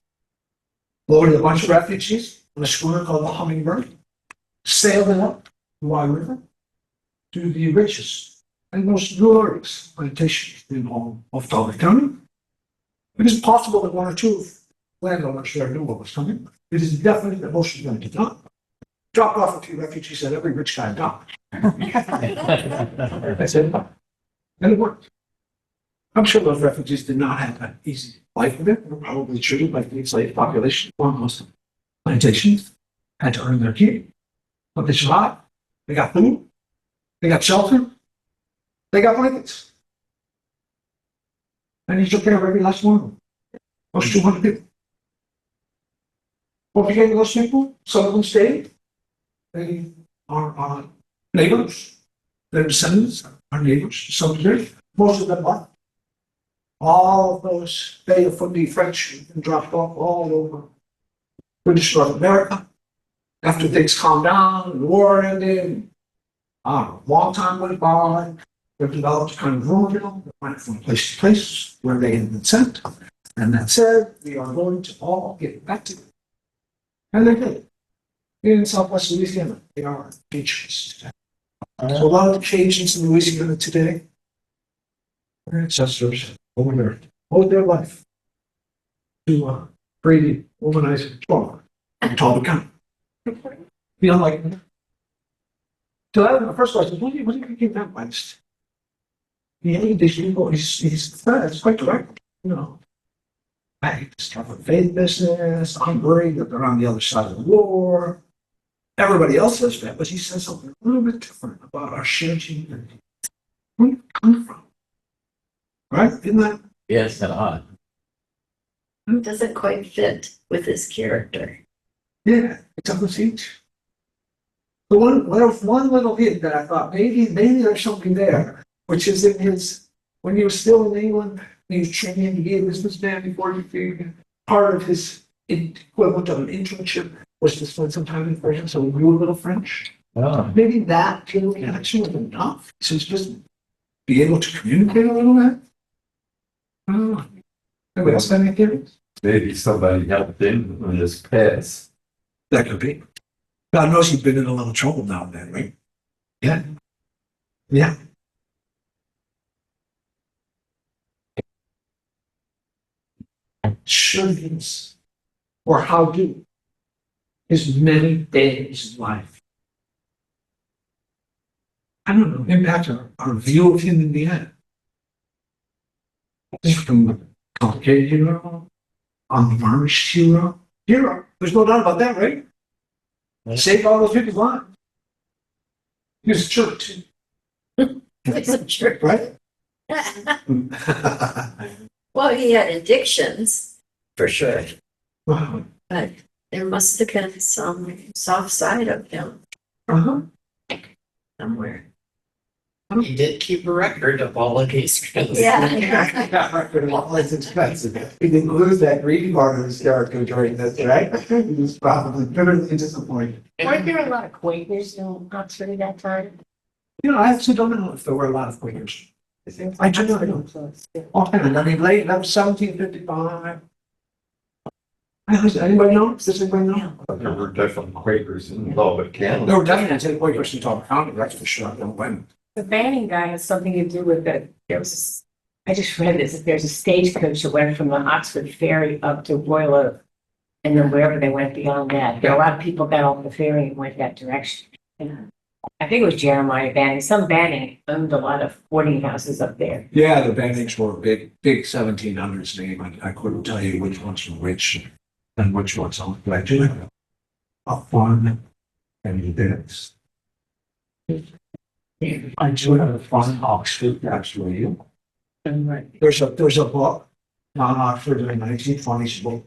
loaded a bunch of refugees on a schooner called the Hummingbird, sailed it up the Wye River to the richest and most glorious plantations in all of Talbot County. It is possible that one or two landowners there knew what was coming. It is definitely that most of them did not. Dropped off a few refugees that every rich guy got. That's it. And it worked. I'm sure those refugees did not have an easy life of it. They were probably treated like the enslaved population on most plantations, had to earn their keep. But they survived. They got food. They got shelter. They got blankets. And he took care of every last one of them. Those 200 people. What became of those people? Some of them stayed. They are our neighbors. Their descendants are neighbors to some degree. Most of them are. All of those Bay of Fundy French have been dropped off all over British North America. After things calmed down and the war ended, a long time went by. They developed a kind of rumor mill that went from place to place where they had been sent. And that said, we are going to all get back together. And they did. In Southwest Louisiana, they are Cajuns today. So a lot of Cajuns in Louisiana today, their ancestors owed their life to create womanizing trauma in Talbot County. Be unlike So that was the first question. What do you think that was? Yeah, it's quite direct, you know. I start a faith business. I'm worried that they're on the other side of the war. Everybody else says that, but he says something a little bit different about our shared humanity. Where do you come from? Right? Isn't that? Yes, and odd. Doesn't quite fit with his character. Yeah, it's on the feet. The one little hint that I thought maybe there's something there, which is in his when he was still in England, he was training to be a businessman before he figured part of his equivalent of an internship was to spend some time in France, so he knew a little French. Oh. Maybe that little connection was enough. So he's just be able to communicate a little bit. I don't know. Anybody else have any theories? Maybe somebody helped him in his past. That could be. God knows you've been in a little trouble now and then, right? Yeah. Yeah. Should his, or how do his many days in life, I don't know, impact our view of him in the end? This from a complicated hero, unvarnished hero. There's no doubt about that, right? Saved all those people's lives. He was a jerk too, It's a jerk. right? Well, he had addictions, for sure, Wow. but there must have been some soft side of him Uh-huh. somewhere. He did keep a record of all of these. Yeah. It's expensive. He didn't lose that greedy part of his character during this, right? He was probably bitterly disappointed. Weren't there a lot of Quakers in Oxford at that time? You know, I actually don't know if there were a lot of Quakers. I do not know. Often, I mean, late, that was 1755. Anybody know? Does anybody know? There were definitely Quakers in Lubbock County. There were definitely Quakers in Talbot County, that's for sure. I don't know when. The banning guy has something to do with it. I just read this, that there's a stagecoach that went from the Oxford ferry up to Royal Oak. And then wherever they went beyond that, there are a lot of people got off the ferry and went that direction. And I think it was Jeremiah Banning. Some Banning owned a lot of boarding houses up there. Yeah, the Bannings were a big 1700s name. I couldn't tell you which ones were which and which ones aren't, but I do have a fun and this. I do have a fun Oxford, actually. There's a book on Oxford in the 1920s book.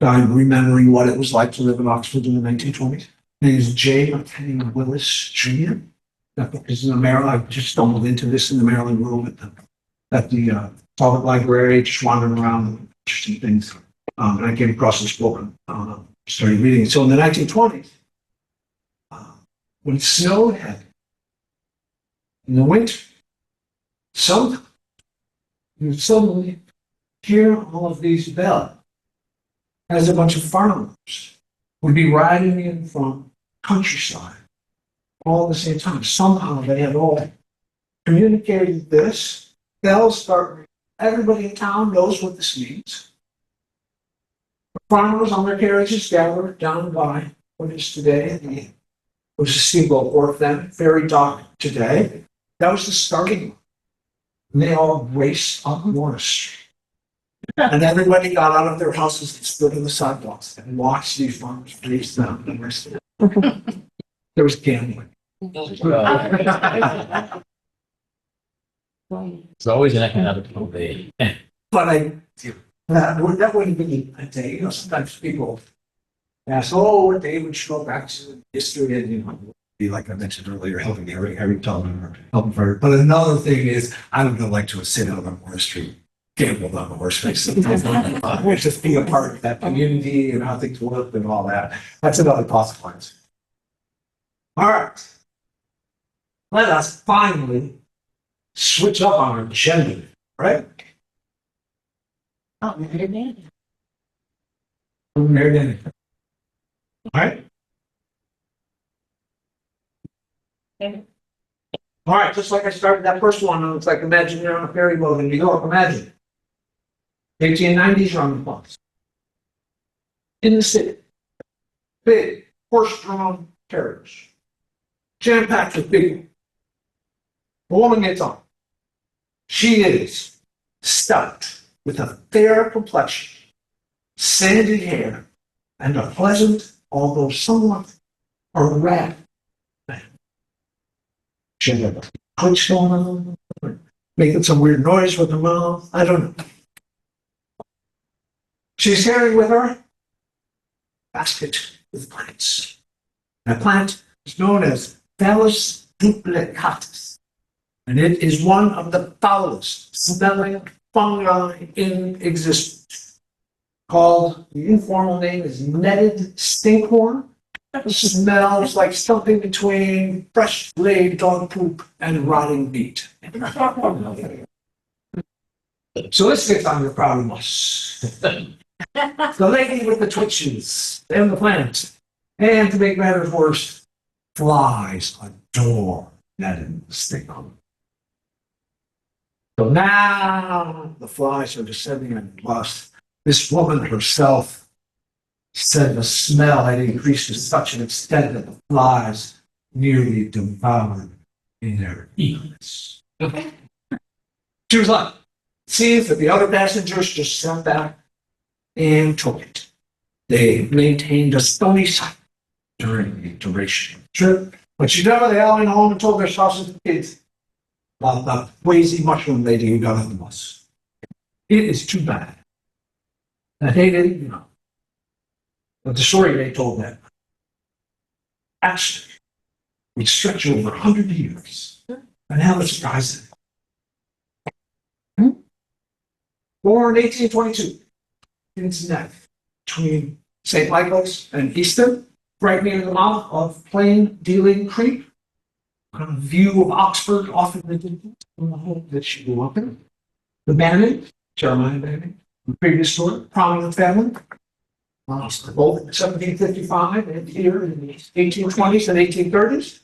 I'm remembering what it was like to live in Oxford in the 1920s. His name's J. McKinney Willis Jr. That book is in the Maryland. I just stumbled into this in the Maryland room at the Talbot Library, just wandering around, interesting things. And I came across this book and started reading it. So in the 1920s, when it snowed heavy in the winter, you would suddenly hear all of these bells as a bunch of farmers would be riding in from countryside all at the same time. Somehow they had all communicated this. Bells start ringing. Everybody in town knows what this means. The farmers on their carriages gathered down by what is today it was a steamboat wharf then, ferry dock today. That was the starting line. And they all raced up Morris Street. And everybody got out of their houses and stood on the sidewalks and watched these farmers race down the rest of it. There was gambling. It's always an economic day. But that wouldn't be a day. You know, sometimes people ask, oh, what day would you go back to history and, you know, be like I mentioned earlier, helping Harry Tubman or helping for. But another thing is, I don't go like to sit out on Morris Street, gamble on the horse race. I would just be a part of that community and how things work and all that. That's another consequence. All right. Let us finally switch up on our gender, right? Oh, Mary Banning. Mary Denny. All right. Okay. All right, just like I started that first one, it's like imagine you're on a ferry boat in New York, imagine. 1890s, you're on the bus. In the city. Big horse-drawn carriage. jam-packed with big. The woman gets on. She is stout with a fair complexion, sandy hair, and a pleasant, although somewhat erratic man. She had a twitch going on, making some weird noise with her mouth. I don't know. She's carrying with her a basket with plants. That plant is known as Phallus duplicatus, and it is one of the foulest smelling fungi in existence. Called, the informal name is netted stinkhorn. It smells like something between fresh laid dog poop and rotting meat. So let's get on to the problem. The lady with the twitches and the plant. And to make matters worse, flies adore netted stinkhorn. So now the flies are descending and plus this woman herself said the smell had increased to such an extent that the flies nearly devoured in their eagerness. She was like, see if the other passengers just sat back and took it. They maintained a stony silence during the duration of the trip, but she never they all went home and told their spouses and kids about the crazy mushroom lady who got on the bus. It is too bad. And they didn't, but the story they told them actually would stretch over 100 years. And how much surprising. Born in 1822 in Cincinnati, between St. Michael's and Eastern, right near the mouth of Plain Dealing Creek. A view of Oxford off in the distance from the home that she grew up in. The Bannon, Jeremiah Bannon, the previous story, prominent family. Both in 1755 and here in the 1820s and 1830s.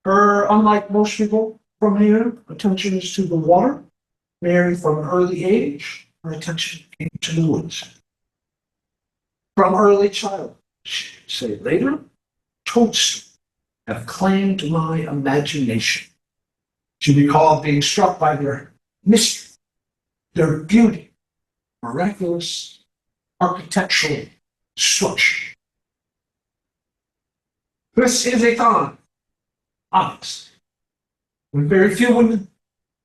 Her, unlike most people from here, attention is to the water. Married from an early age, her attention came to the woods. From early childhood, she would say later, toadstools have claimed my imagination. She recalled being struck by their mystery, their beauty, miraculous architectural structure. This is a time, obviously, when very few women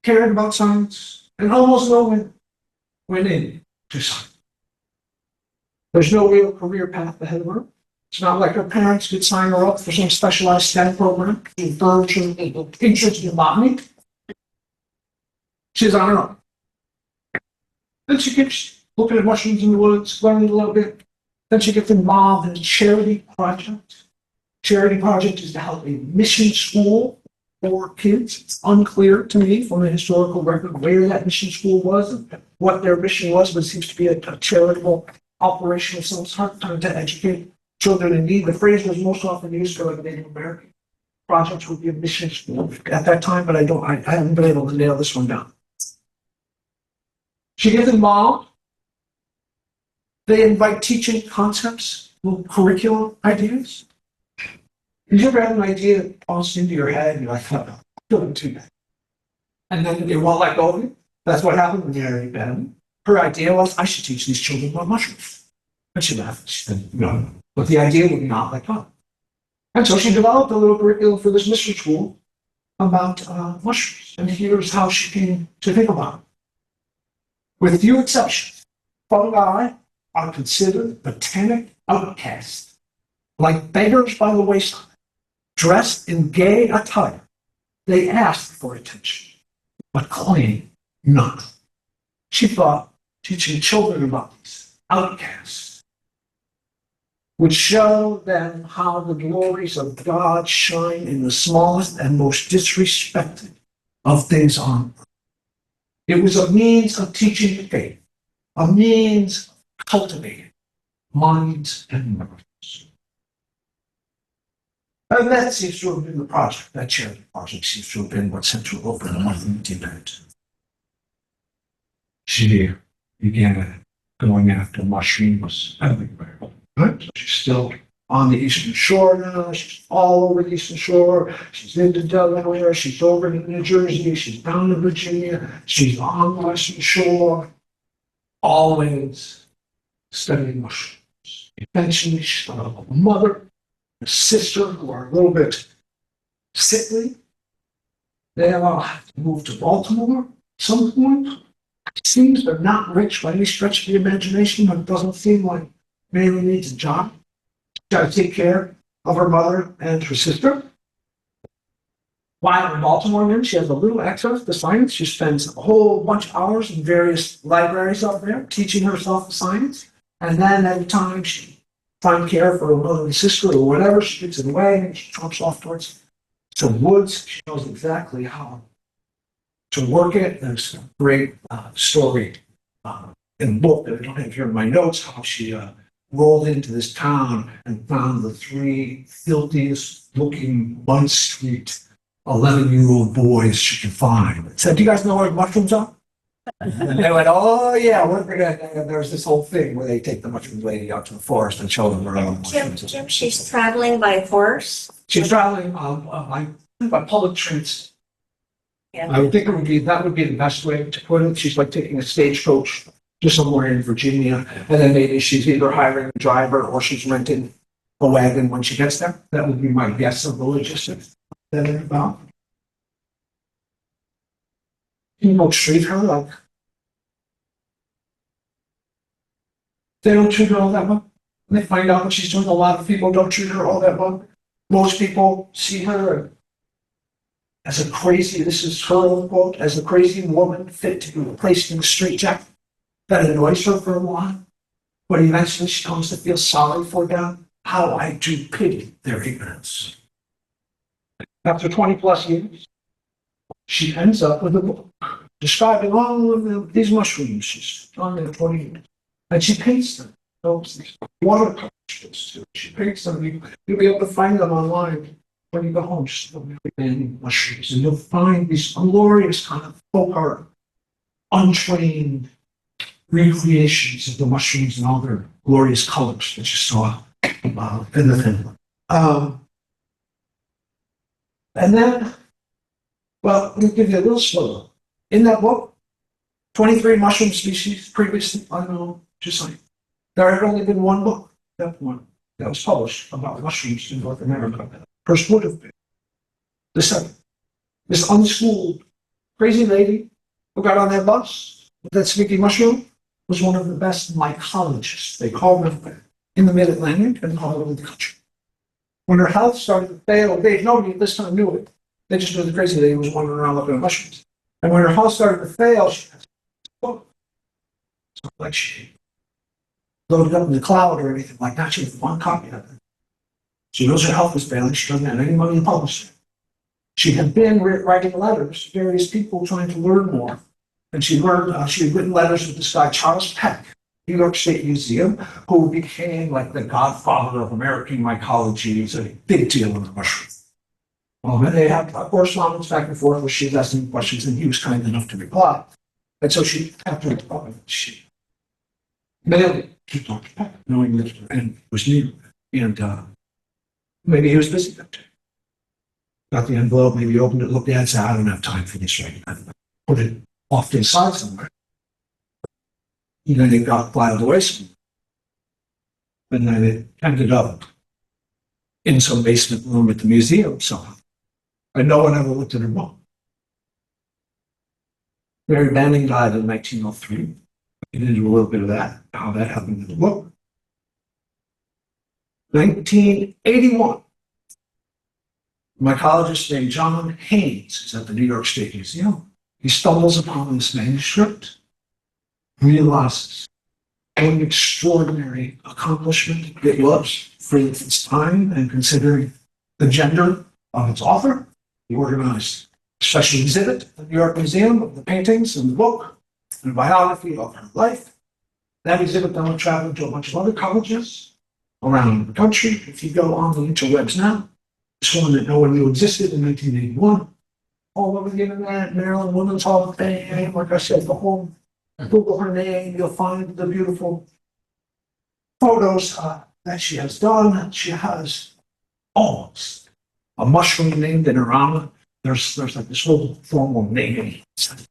cared about science, and almost no one went into science. There's no real career path ahead of her. It's not like her parents could sign her up for some specialized STEM program, virtual interest in botany. She's on her own. Then she keeps looking at mushrooms in the woods, learning a little bit. Then she gets involved in a charity project. Charity project is to help a mission school for kids. It's unclear to me from the historical record where that mission school was and what their mission was, but it seems to be a charitable operation of some sort to educate children in need. The phrase was most often used for like Native American projects would be a mission school at that time, but I haven't been able to nail this one down. She gets involved. They invite teaching concepts, little curriculum ideas. Did you ever have an idea that tossed into your head and you're like, oh, don't do that? And then you won't let go of it? That's what happened with Mary Ben. Her idea was, I should teach these children about mushrooms. And she laughed. She said, no. But the idea would not let go. And so she developed a little curriculum for this mission school about mushrooms. And here's how she came to think about it. With few exceptions, fungi are considered botanic outcasts, like beggars by the wayside, dressed in gay attire. They ask for attention, but claim none. She thought teaching children about these outcasts would show them how the glories of God shine in the smallest and most disrespected of things on earth. It was a means of teaching faith, a means of cultivating minds and hearts. And that seems to have been the project. That charity project seems to have been what sent her over the monthly event. She began going after mushrooms everywhere. Right? She's still on the Eastern Shore now. She's all over the Eastern Shore. She's into Delaware. She's over in New Jersey. She's down in Virginia. She's on the Western Shore. Always studying mushrooms. Eventually, she's got a mother, a sister who are a little bit sickly. They all have to move to Baltimore at some point. It seems they're not rich by any stretch of the imagination, but it doesn't seem like Mary needs a job. She's got to take care of her mother and her sister. While in Baltimore, then, she has a little access to science. She spends a whole bunch of hours in various libraries out there teaching herself the science. And then every time she finds care for her mother and sister or whatever, she gets it away and she jumps off towards some woods. She knows exactly how to work it. There's a great story in the book that I don't have here in my notes, how she rolled into this town and found the three filthiest looking Bun Street 11-year-old boys she could find. Said, do you guys know where mushrooms are? And they went, oh yeah, we're gonna, and there's this whole thing where they take the mushroom lady out to the forest and show them where all the mushrooms are. Jim, she's traveling by horse. She's traveling by public transit. Yeah. I would think that would be the best way to put it. She's like taking a stagecoach to somewhere in Virginia, and then maybe she's either hiring a driver or she's renting a wagon when she gets there. That would be my guess of the logistics that are about. People treat her like they don't treat her all that well. When they find out what she's doing, a lot of people don't treat her all that well. Most people see her as a crazy, this is her own quote, as a crazy woman fit to be placed in a straitjacket. That annoys her for a while, but eventually she comes to feel sorry for them. How I do pity their ignorance. After 20 plus years, she ends up with a book describing all of these mushrooms. She's on there 20 years. And she paints them. Those watercolors too. She paints them. You'll be able to find them online when you go home. Just look at mushrooms, and you'll find these glorious kind of folk art, untrained recreations of the mushrooms and all their glorious colors that you saw in the film. And then, well, let me give you a little slower. In that book, 23 mushroom species previously unknown to science. There had only been one book, that one, that was published about mushrooms in North America. First would have been the second. This unschooled, crazy lady who got on that bus with that sticky mushroom was one of the best mycologists. They called them in the Mid-Atlantic and all over the country. When her health started to fail, nobody at this time knew it. They just knew the crazy lady was wandering around looking at mushrooms. And when her health started to fail, she had a book. It's not like she loaded up in the cloud or anything like that. She had one copy of it. She knows her health was failing. She doesn't have any money to publish it. She had been writing letters to various people trying to learn more. And she had written letters with this guy, Charles Peck, New York State Museum, who became like the godfather of American mycology. He's a big deal in the mushroom. And they had a correspondence back and forth where she was asking questions and he was kind enough to reply. And so she, after she mailed it to Dr. Peck, knowing that and it was new. And maybe he was busy that day. Got the envelope, maybe opened it, looked at it, said, I don't have time for this right now. Put it off to the side somewhere. And then it got filed away somewhere. And then it ended up in some basement room at the museum somehow. And no one ever looked at her book. Mary Banning died in 1903. Get into a little bit of that, how that happened in the book. 1981. A mycologist named John Haynes is at the New York State Museum. He stumbles upon this manuscript, realizes what an extraordinary accomplishment it was for its time and considering the gender of its author. He organized a special exhibit at the New York Museum of the paintings and the book and a biography of her life. That exhibit then went traveling to a bunch of other colleges around the country. If you go on the interwebs now, this one that no one knew existed in 1981, all over the internet, Maryland Women's Hall of Fame, like I said, the whole Google her name, you'll find the beautiful photos that she has done. She has almost a mushroom named in her honor. There's like this whole formal naming. It's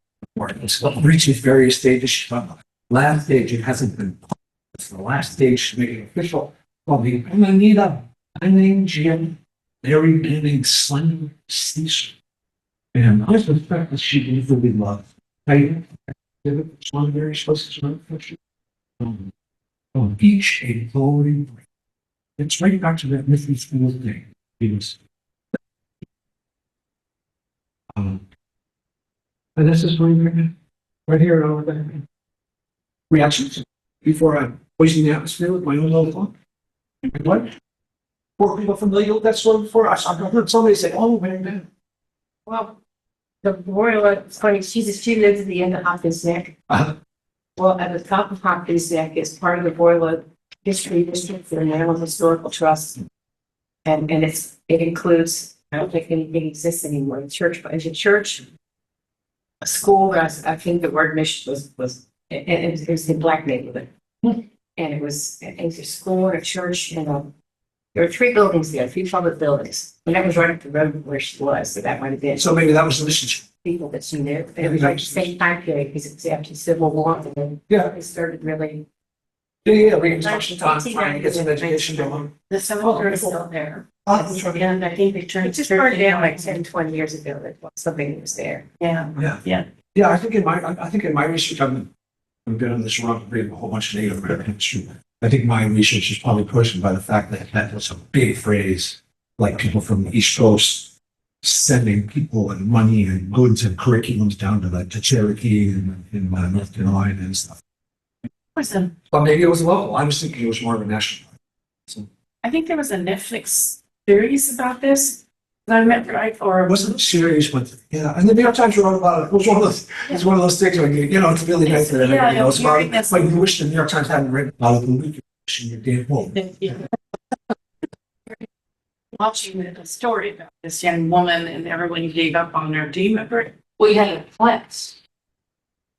reaches various stages. She's on the last stage. It hasn't been. It's the last stage to make it official. Well, the Anita, I named Jim, Mary named Slender Caesar. And I suspect that she easily loved. It's one very special each a glory. It's right back to that mystery school thing. He was. And this is right here over there. Reactions before I'm poisoning the atmosphere with my own little thought. What? Poor people from legal, that's what before I heard somebody say, oh, very bad. Well, the royal, it's funny, she lives at the end of Hopkins Neck. Well, at the top of Hopkins Neck is part of the Royal History District for the National Historical Trust. And it includes, I don't think anything exists anymore, a church, a school, I think the word mission was, it was in black neighborhood. And it was a school, a church, and there were 3 buildings there, 3 public buildings. And that was right up the road where she was, so that might have been So maybe that was the mission. people that she knew. It was like the same time period, because it was after the Civil War, and then Yeah. they started really. Yeah, Reconstruction time, trying to get some education going. The cemetery is still there. That's right. And I think they turned. It just burned down like 10, 20 years ago, that something was there. Yeah. Yeah, I think in my research, I've been on this run, reading a whole bunch of Native American history. I think my research is probably pushed by the fact that that was a big phrase, like people from the East Coast sending people and money and goods and curriculums down to like to Cherokee and in North Carolina and stuff. But maybe it was local. I was thinking it was more of a national. I think there was a Netflix series about this. I remember, or It wasn't serious, but yeah. And the New York Times wrote about it. It was one of those. It's one of those things where it's really nice that everybody Yeah, knows about hearing it. this- But you wish the New York Times hadn't written about it. You wish your damn home. watching the story about this young woman and everyone gave up on her. Do you remember it? We had a class.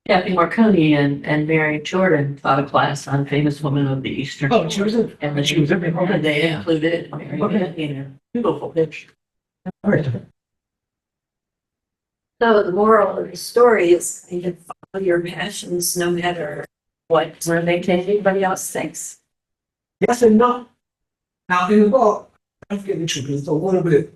Kathy Marconi and Mary Jordan taught a class on famous women of the Eastern. Oh, she was in. And then she was in. and they included Mary in a beautiful picture. All right. So the moral of the story is kind of follow your passions no matter what, Where they take anybody else thinks. Yes and no. Now, in the book, I'm getting into it. It's a little bit.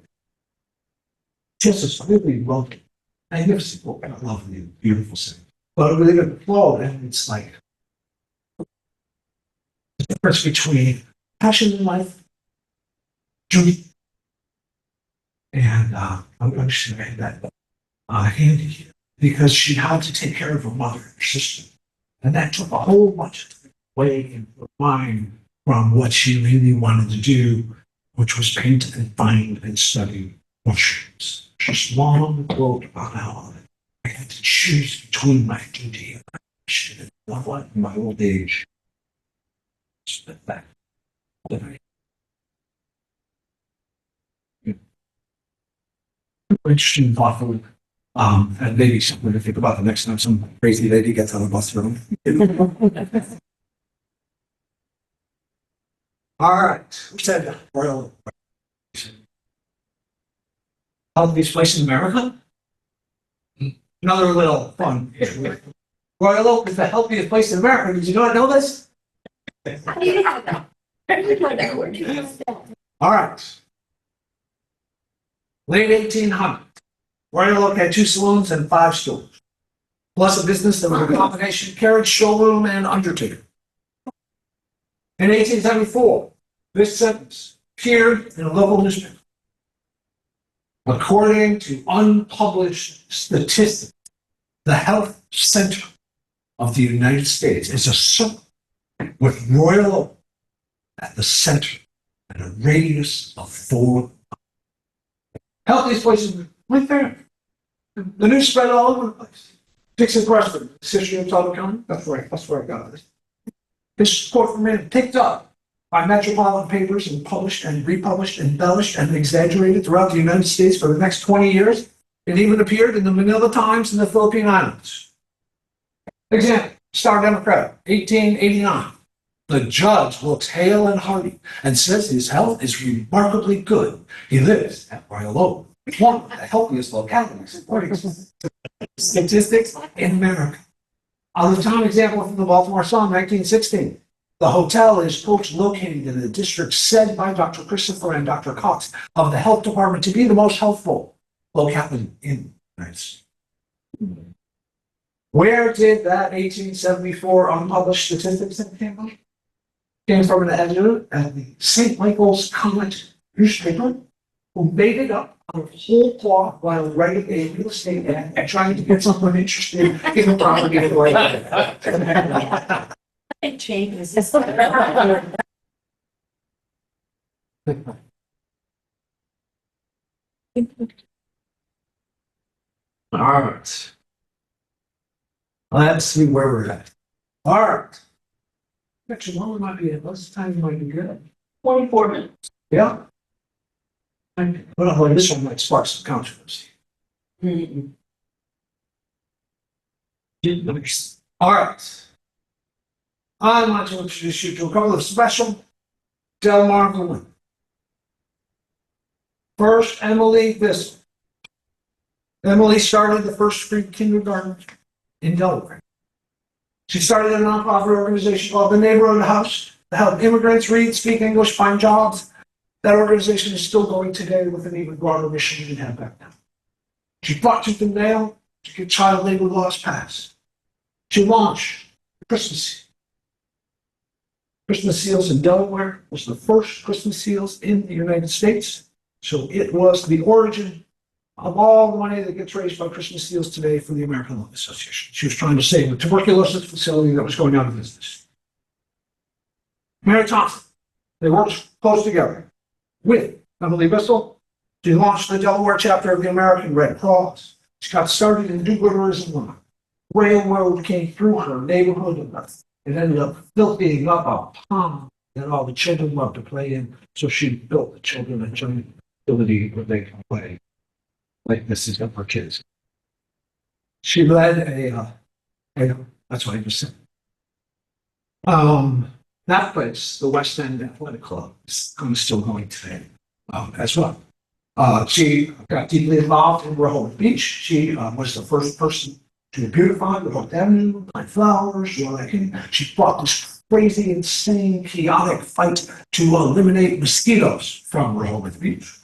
Just a really lovely, magnificent book. I love the beautiful thing. But within a flow, and it's like the difference between passion in life, duty, and I'm going to say that handy here because she had to take care of her mother and her sister, and that took a whole bunch of away in her mind from what she really wanted to do, which was paint and find and study mushrooms. She's long wrote about how I had to choose between my duty and my passion and love life in my old age. Split back. Interesting, thoughtful, and maybe something to think about the next time some crazy lady gets on a bus room. All right, we said Royal. How do these places in America? Another little fun. Royal Oak is the healthiest place in America. Did you not know this? how do you know that? How do you know that? Where do you know that? All right. Late 1800. Royal Oak had 2 saloons and 5 stores. Plus a business that was a combination carriage, showroom, and undertaker. In 1874, this sentence appeared in a local newspaper. According to unpublished statistics, the health center of the United States is a circle with Royal Oak at the center and a radius of 4. Healthiest places right there. The news spread all over the place. Dixon Preston, history of Talbot County. That's where I got this. This quote from it picked up by metropolitan papers and published and republished, embellished and exaggerated throughout the United States for the next 20 years. It even appeared in the Manila Times in the Philippine Islands. Example, Star Democrat, 1889. The judge looks hale and hearty and says his health is remarkably good. He lives at Royal Oak, one of the healthiest localities according to statistics in America. On the town example from the Baltimore Sun, 1916, the hotel is, quote, located in the district said by Dr. Christopher and Dr. Cox of the health department to be the most healthful locality in the United States. Where did that 1874 unpublished statistics that came from? Came from an editor at the St. Michael's Comet newspaper who made it up out of whole cloth while writing a real estate ad and trying to get someone interested in the property of the land. It changes. All right. Let's see where we're at. All right. Actually, one might be, most of the time might be good. 24 minutes. Yeah. Well, this one might spark some controversy. All right. I want to introduce you to a couple of special Delmarva women. First, Emily Bissell. Emily started the first free kindergarten in Delaware. She started a nonprofit organization called the Neighborhood House to help immigrants read, speak English, find jobs. That organization is still going today with an even broader mission than it had back then. She fought tooth and nail to get child labor laws passed. She launched the Christmas Seal. Christmas Seals in Delaware was the first Christmas Seals in the United States. So it was the origin of all the money that gets raised by Christmas Seals today for the American Lung Association. She was trying to save a tuberculosis facility that was going out of business. Mary Thompson, they worked close together with Emily Bissell. She launched the Delaware chapter of the American Red Cross. She got started in do-gooderism. Railroad came through her neighborhood and it ended up filthying up a pond that all the children loved to play in. So she built the children a giant facility where they can play like this is for kids. She led that's what I just said. That place, the West End Athletic Club, is still going today as well. She got deeply involved in Rehoboth Beach. She was the first person to beautify Rehoboth Avenue, plant flowers. She fought this crazy, insane, chaotic fight to eliminate mosquitoes from Rehoboth Beach.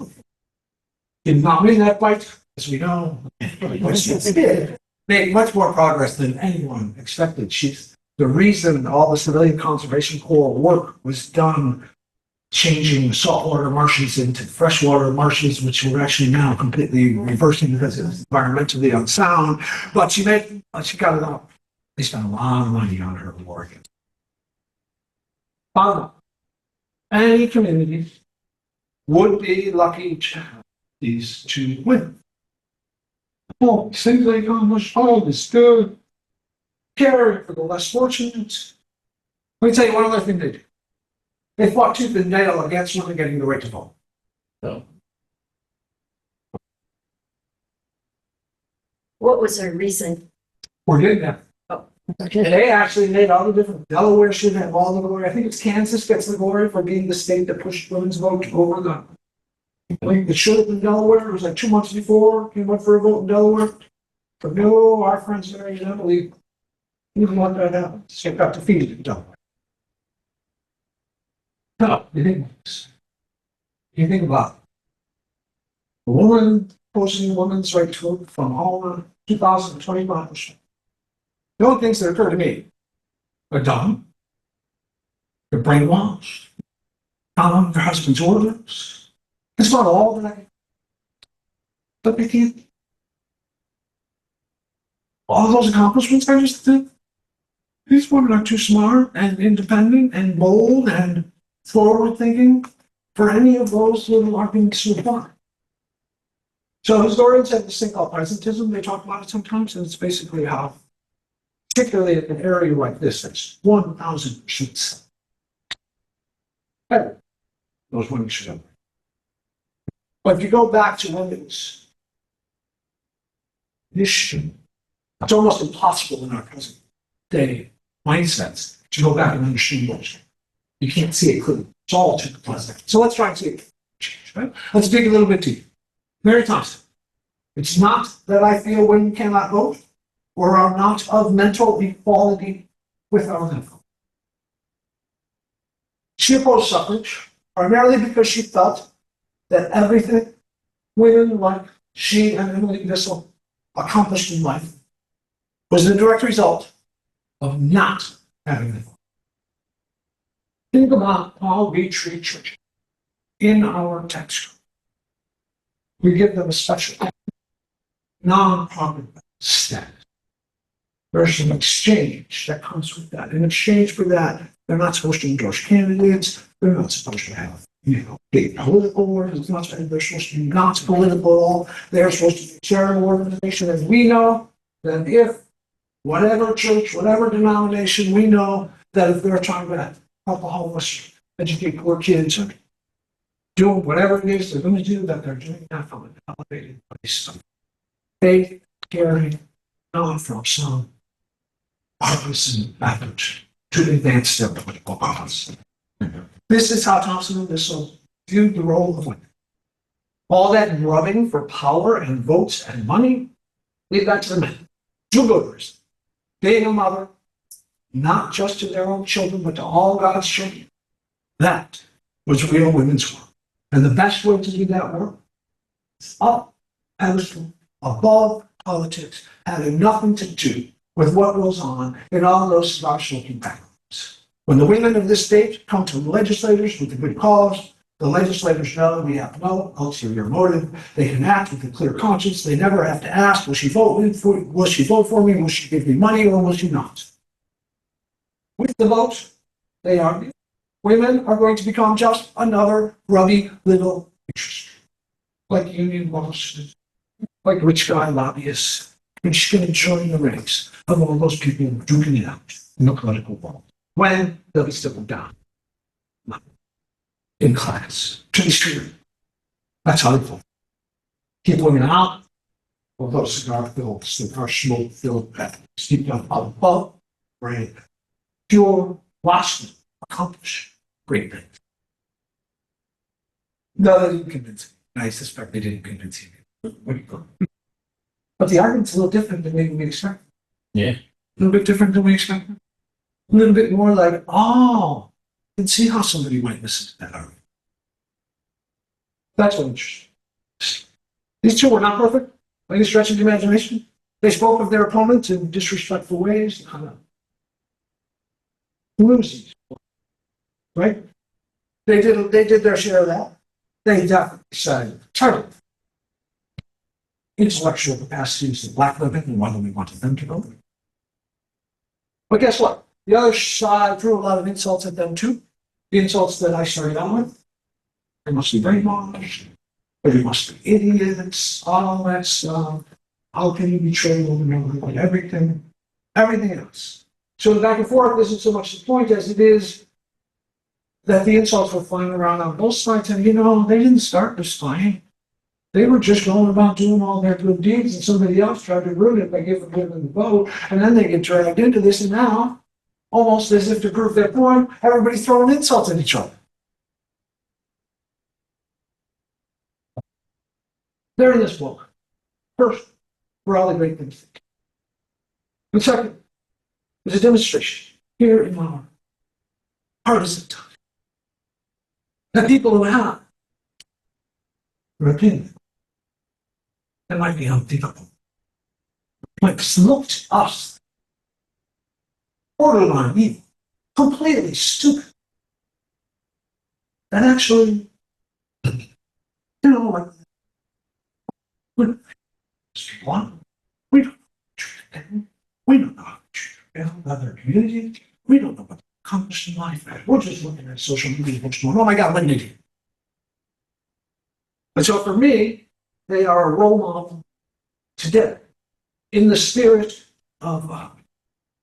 Did not win that fight, as we know, but she did make much more progress than anyone expected. She's the reason all the Civilian Conservation Corps work was done changing saltwater marshes into freshwater marshes, which we're actually now completely reversing because it was environmentally unsound. But she got it up. They spent a lot of money on her work. Any community would be lucky to have these two women. Oh, things they accomplish, all this good, caring for the less fortunate. Let me tell you one other thing they do. They fought tooth and nail against women getting the right to vote. So, What was her reason? We're getting that. And they actually made all the different, Delaware should have all the glory. I think it's Kansas gets the glory for being the state that pushed women's vote over the. I think it should have been Delaware. It was like 2 months before he went for a vote in Delaware. But no, our friends Mary and Emily didn't want that happen. So it got defeated in Delaware. No, you think about it. A woman posting women's right to vote from all the 2025%. The only things that occur to me are dumb, they're brainwashed, following their husband's orders. That's about all that but they can't. All those accomplishments I just did, these women are too smart and independent and bold and forward-thinking for any of those little arguments to apply. So historians have this thing called presentism. They talk about it sometimes, and it's basically how, particularly in an area like this, that's 1,000% better. Those women should have. But if you go back to women's issue, it's almost impossible in our present day mindsets to go back and understand those. You can't see it clearly. It's all too pleasant. So let's try and see it. Right? Let's dig a little bit deeper. Mary Thompson. It's not that I feel women cannot vote or are not of mental equality with our men. She opposed suffrage primarily because she felt that everything women like she and Emily Bissell accomplished in life was the direct result of not having the vote. Think about how we treat churches in our text group. We give them a special non-profit status. There's an exchange that comes with that. In exchange for that, they're not supposed to endorse candidates. They're not supposed to have, big political work. They're supposed to be not political at all. They're supposed to be a charitable organization. And we know that if whatever church, whatever denomination, we know that if they're trying to help the homeless, educate poor kids, or do whatever it is they're going to do, that they're doing that from an elevated place of faith, caring, not from some partisan effort to advance their political cause. This is how Thompson and Bissell viewed the role of women. All that grubbing for power and votes and money, leave that to the men. Do voters. Being a mother, not just to their own children, but to all God's children. That was real women's work. And the best way to do that work is up, pedestal, above politics, having nothing to do with what goes on in all those star-looking backgrounds. When the women of this state come to legislators with a good cause, the legislators know we have no ulterior motive. They can act with a clear conscience. They never have to ask, will she vote for me? Will she give me money, or will she not? With the vote, they argue, women are going to become just another grubby little interest, like union bosses, like rich guy lobbyists, and she's going to join the ranks of all those people duking it out in the political world. When they'll be stepping down in class to the street. That's how they vote. Keep women out of those cigar-filled, cigar-smoke-filled bags. Keep them above grade. Pure, watch them accomplish great things. No, they didn't convince me. I suspect they didn't convince you. But the argument's a little different than maybe we expected. Yeah. A little bit different than we expected. A little bit more like, oh, I can see how somebody might listen to that argument. That's what interesting. These two were not perfect by any stretch of the imagination. They spoke of their opponents in disrespectful ways. Bluesy, right? They did their share of that. They definitely said, terrible intellectual capacities of black women and whether we wanted them to go. But guess what? The other side threw a lot of insults at them too. The insults that I started out with. They must be brainwashed. Or they must be idiots. All that stuff. How can you betray women over everything? Everything else. So the back and forth isn't so much the point as it is that the insults were flying around on both sides. And they didn't start this fight. They were just going about doing all their good deeds, and somebody else tried to ruin it by giving women the vote, and then they get dragged into this, and now, almost as if to prove their point, everybody's throwing insults at each other. They're in this book. First, for all the great things. And second, there's a demonstration here in our partisan time that people who have their opinion that might be unthinkable. Like look to us, borderline evil, completely stupid. That actually, like, we don't know how to treat other communities. We don't know what to accomplish in life. We're just looking at social media and going, oh my God, what an idiot. And so for me, they are a role model today in the spirit of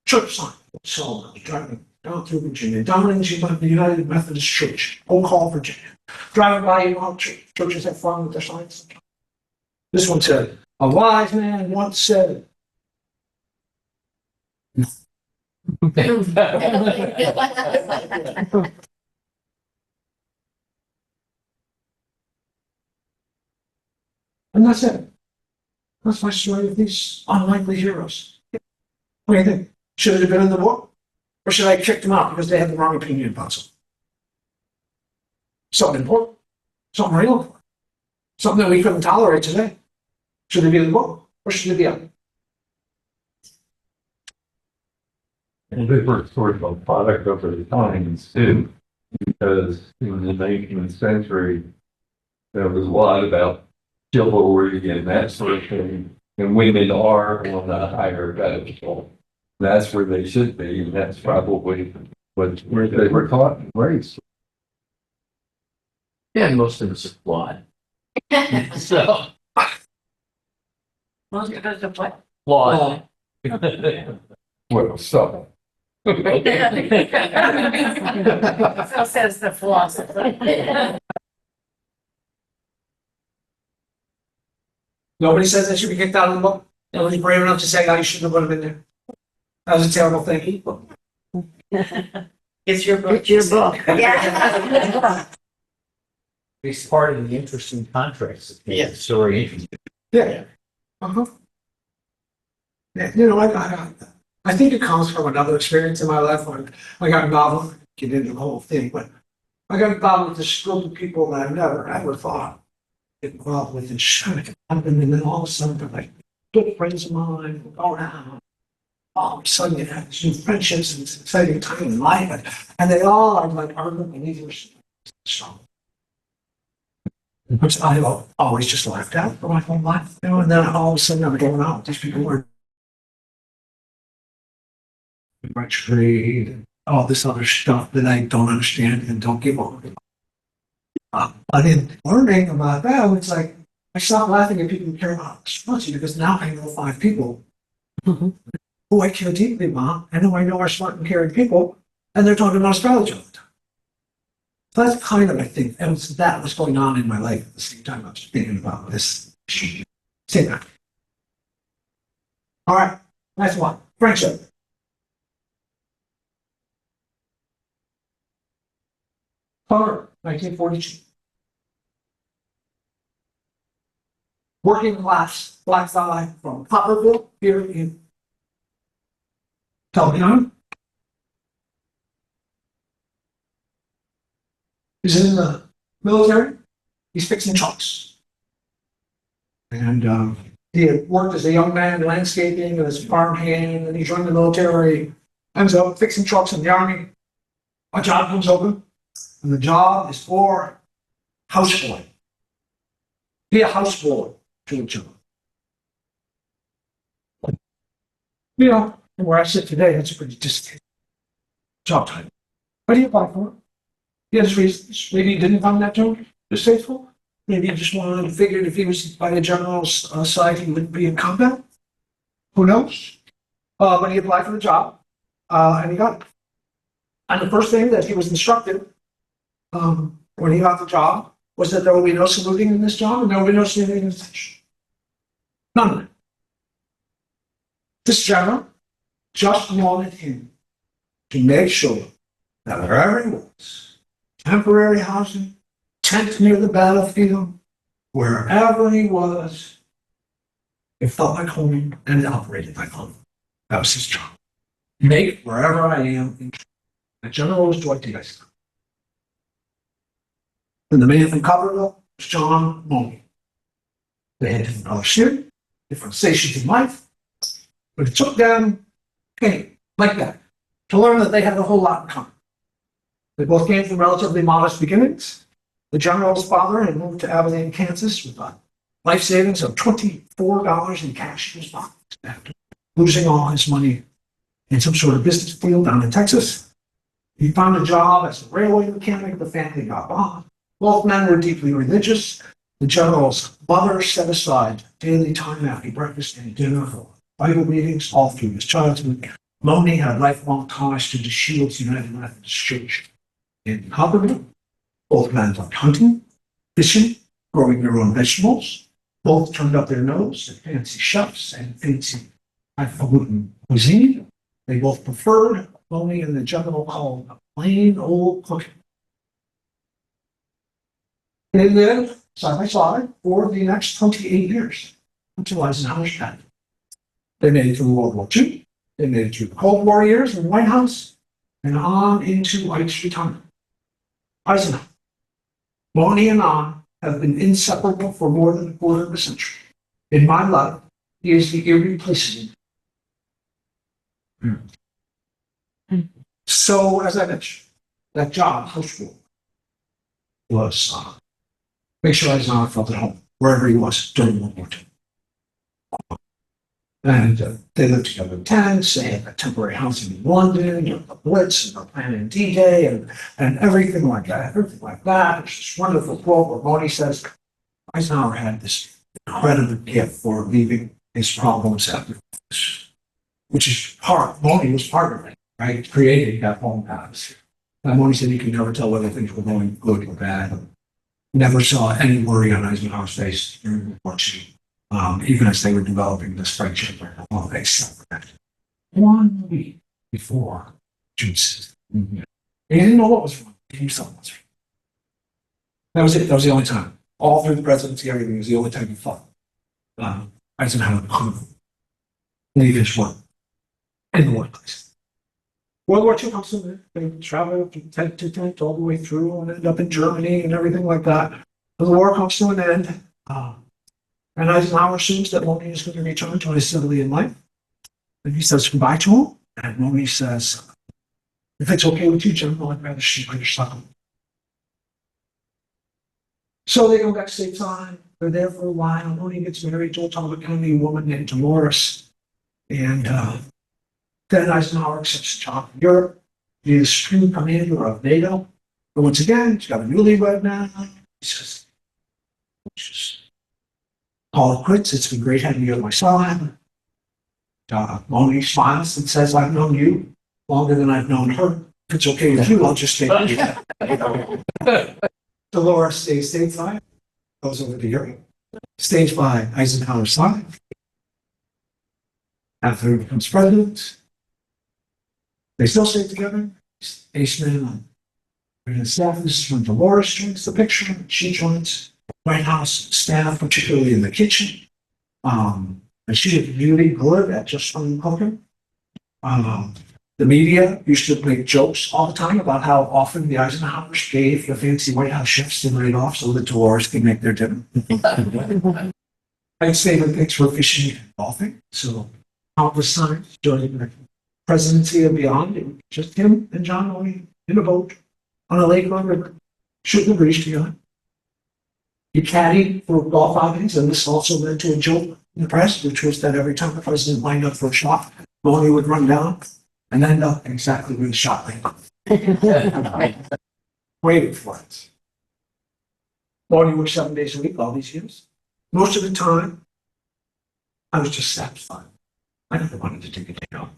church sign. So driving down through Virginia, down into the United Methodist Church, Oak Hall, Virginia. Driving by, how churches have fun with their signs. This one said, a wise man once said, And that's it. That's my story of these unlikely heroes. What do you think? Should it have been in the book? Or should I kick them out because they had the wrong opinion about something? Something important, something real, something that we couldn't tolerate today. Should it be in the book or should it be out? And they were sort of a product of the times too, because in the 19th century, there was a lot about chivalry and that sort of thing, and women are on a higher pedestal. That's where they should be, and that's probably where they were taught in race. Yeah, most of us are flawed. So, Most of us are what? flawed. Well, so. So says the philosopher. Nobody says they should be kicked out of the book. Nobody's brave enough to say, "Oh, you shouldn't have put them in there." That was a terrible thing. It's your book. It's your book. Yeah. It's part of the interesting contracts. Yeah. Story interesting. Yeah. Uh-huh. Yeah, I think it comes from another experience in my life when I got involved, get into the whole thing, but I got involved with this group of people that I never ever thought I'd get involved with and shut it. And then all of a sudden, they're like good friends of mine, we're going out. All of a sudden, you have these new friendships and it's an exciting time in life. And they all are like ardent believers. So, which I always just laughed at for my whole life. And then all of a sudden, I'm going out with these people who are trade and all this other stuff that I don't understand and don't give on. But in learning about that, it's like I stopped laughing at people who care about astrology because now I know 5 people who I care deeply about and who I know are smart and caring people, and they're talking about astrology all the time. So that's kind of, I think, and that was going on in my life at the same time I was thinking about this issue. Say that. All right, next one. Friendship. Farmer, 1942. Working class black guy from Copperville here in Telegon. He's in the military. He's fixing trucks. And he had worked as a young man in landscaping as a farm hand, and he joined the military, ends up fixing trucks in the army. A job comes open. And the job is for houseboy. Be a houseboy to a job. You know, where I sit today, that's a pretty distant job title. What do you apply for? He has reasons. Maybe he didn't find that job distasteful. Maybe he just wanted to figure if he was by the general's side, he wouldn't be in combat. Who knows? But he applied for the job, and he got it. And the first thing that he was instructed when he got the job was that there will be no saluting in this job and there will be no standing in attention. None of it. This general just wanted him to make sure that wherever he was, temporary housing, tent near the battlefield, wherever he was, it felt like home and it operated like home. That was his job. Make wherever I am. The general was Dwight D. Eisenhower. And the man from Copperville was John Money. They had different LSU, different stations in life, but it took them, like that, to learn that they had a whole lot in common. They both came from relatively modest beginnings. The general's father had moved to Abilene, Kansas with a life savings of $24 in cash in his pocket after losing all his money in some sort of business deal down in Texas. He found a job as a railway mechanic. The family got by. Both men were deeply religious. The general's mother set aside daily time after breakfast and dinner for Bible meetings all through his childhood. Loney had lifelong ties to the Shields United Methodist Church in Copperville. Both men loved hunting, fishing, growing their own vegetables. Both turned up their nose at fancy chefs and fancy highfalutin cuisine. They both preferred Loney and the general called plain old cooking. They lived side by side for the next 28 years until Eisenhower's death. They made it through World War II. They made it through the Cold War years in the White House and on into Ike's retirement. Eisenhower, Boney and I have been inseparable for more than a quarter of a century. In my life, he is the irreplaceable. So, as I mentioned, that job, House Rule, was make sure Eisenhower felt at home wherever he was during World War II. And they lived together in tents, they had temporary housing in London, during the Blitz, and they're planning D-Day, and everything like that, There's this wonderful quote where Boney says, Eisenhower had this incredible gift for leaving his problems at the office, which is Boney was part of it, right? Creating that home atmosphere. And Boney said he could never tell whether things were going good or bad. Never saw any worry on Eisenhower's face during World War II. Even as they were developing this friendship, they separated 1 week before June 6th. He didn't know what was wrong. He knew something was wrong. That was it. That was the only time. All through the presidency, everything was the only time he thought Eisenhower could leave his work in the workplace. World War II comes in. They travel from tent to tent all the way through and end up in Germany and everything like that. But the war comes to an end. And Eisenhower assumes that Boney is going to return to his civilian life. And he says goodbye to him. And Boney says, if it's okay with you, General, I'd rather see where you're stuck. So they go back stateside. They're there for a while. Boney gets married to a Talbot County woman named Dolores. And then Eisenhower accepts a job in Europe. He's the supreme commander of NATO. But once again, he's got a newlywed man. He says, call it quits. It's been great having you on my side. Boney smiles and says, I've known you longer than I've known her. If it's okay with you, I'll just stay with you. Dolores stays stateside, goes over to Europe, stays by Eisenhower's side. After he becomes president, they still stay together. Aceman on the staff. This is when Dolores joins the picture. She joins White House staff, particularly in the kitchen. And she is really good at just finding cooking. The media used to make jokes all the time about how often the Eisenhowers gave the fancy White House chefs the night off so that Dolores could make their dinner. I'd say that thanks for fishing and golfing. So countless times during the presidency and beyond, it was just him and John Boney in a boat on a lake on a river, shooting the breeze together. He caddied for golf outings, and this also led to a joke in the press, which was that every time the president lined up for a shot, Boney would run down and end up exactly where the shot landed. Waiting for it. Boney worked 7 days a week all these years. Most of the time, I was just satisfied. I never wanted to take a day off.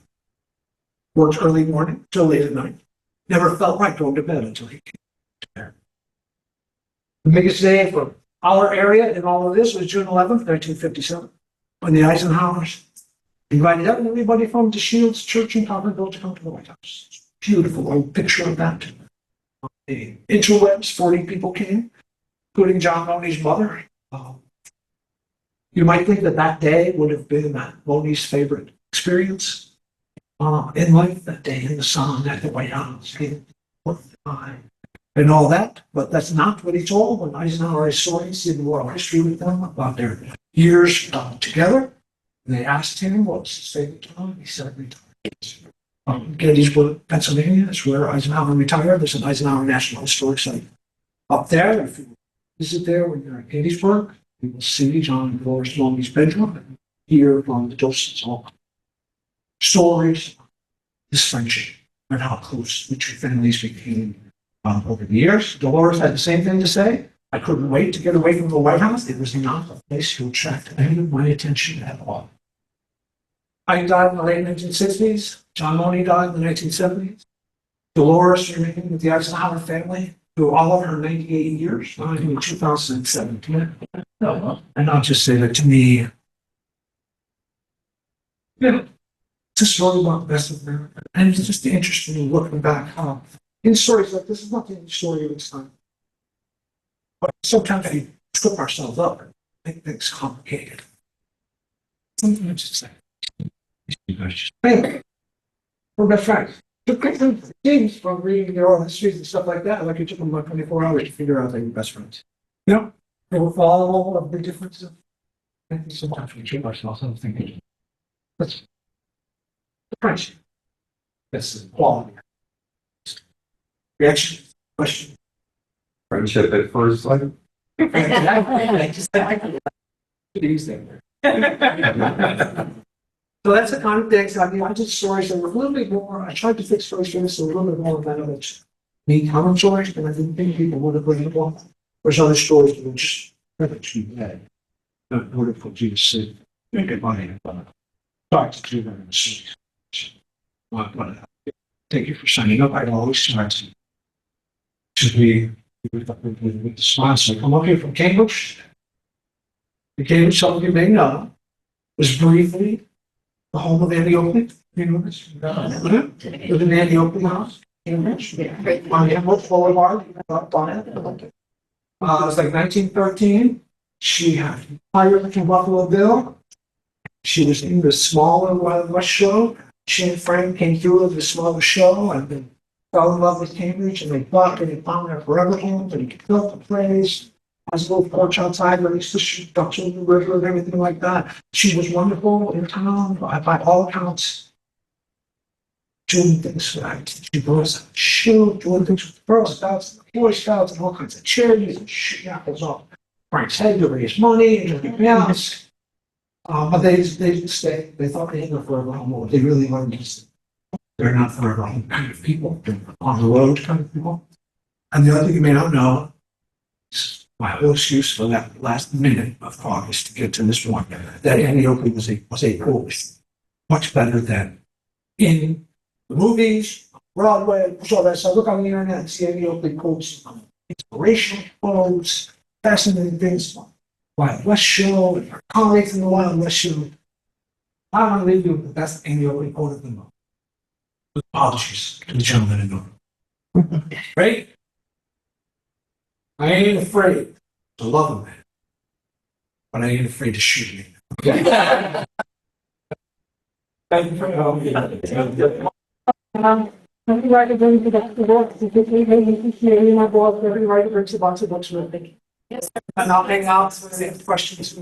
Worked early morning till late at night. Never felt right going to bed until he came there. The biggest day for our area in all of this was June 11th, 1957, when the Eisenhowers invited everybody from the Shields Church in Copperville to come to the White House. Beautiful old picture of that. The interwebs, 40 people came, including John Boney's mother. You might think that that day would have been Boney's favorite experience in life, that day in the sun at the White House, and all that, but that's not what he told when Eisenhower stories in world history with them about their years together. And they asked him what was his favorite time. He said retired. Gettysburg, Pennsylvania is where Eisenhower retired. There's an Eisenhower National Historic Site up there. If you visit there when you're at Gettysburg, you will see John and Dolores Boney's bedroom and hear from the Dosons all stories, this friendship, and how close the two families became over the years. Dolores had the same thing to say. I couldn't wait to get away from the White House. It was not a place to attract any of my attention at all. I died in the late 1960s. John Boney died in the 1970s. Dolores remained with the Eisenhower family through all of her 98 years, dying in 2017. And I'll just say that to me, it's a story about the best of America. And it's just interesting looking back in stories like this is not the story of its time. But sometimes we trip ourselves up, make things complicated. Sometimes it's like, you guys just think. We're best friends. Took things from reading their own histories and stuff like that, like it took them about 24 hours to figure out they were best friends. You know, they will follow all of the differences. I think sometimes we keep ourselves up thinking, that's the friendship. That's the quality. Reaction, question. Friendship at first sight. So that's the kind of things, I mean, I did stories that were a little bit more, I tried to fix stories for this a little bit more about it. Me common stories, but I didn't think people would have been able. There's other stories that were just perfectly bad. In order for you to see, make it money. Try to do that in the series. Thank you for signing up. I always try to be with the sponsor. I'm up here from Cambridge. The Cambridge, some of you may know, was briefly the home of Andy Oakley. You know this? Lived in Andy Oakley house. Cambridge. On Emerald Boulevard. It was like 1913. She had hired from Buffalo Bill. She was in the smaller Wild West show. She and Frank came through the smaller show and then fell in love with Cambridge, and they bought and they found their forever home, and he built the place. Has a little porch outside where they used to shoot ducks over the river and everything like that. She was wonderful in town by all accounts. Doing things right. She was shoot, doing things with the Girl Scouts, the Boy Scouts, and all kinds of charities and shooting apples off Frank's head to raise money and everything else. But they didn't stay. They thought they had no forever home. They really weren't just. They're not forever home kind of people. They're on the road kind of people. And the other thing you may not know is my whole excuse for that last minute of August to get to this one, that Andy Oakley was a voice much better than in the movies, Broadway, all that stuff. Look on the internet and see Andy Oakley quotes, inspirational quotes, fascinating things. Wild West show, and our colleagues in the Wild West show. I want to leave you with the best Andy Oakley quote of them all. With apologies to the gentleman in the room. Right? I ain't afraid to love a man, but I ain't afraid to shoot him. Thank you for helping. Every writer brings the best of books. If it's me, my boss, every writer brings the box of books with them. And I'll hang out with the questions.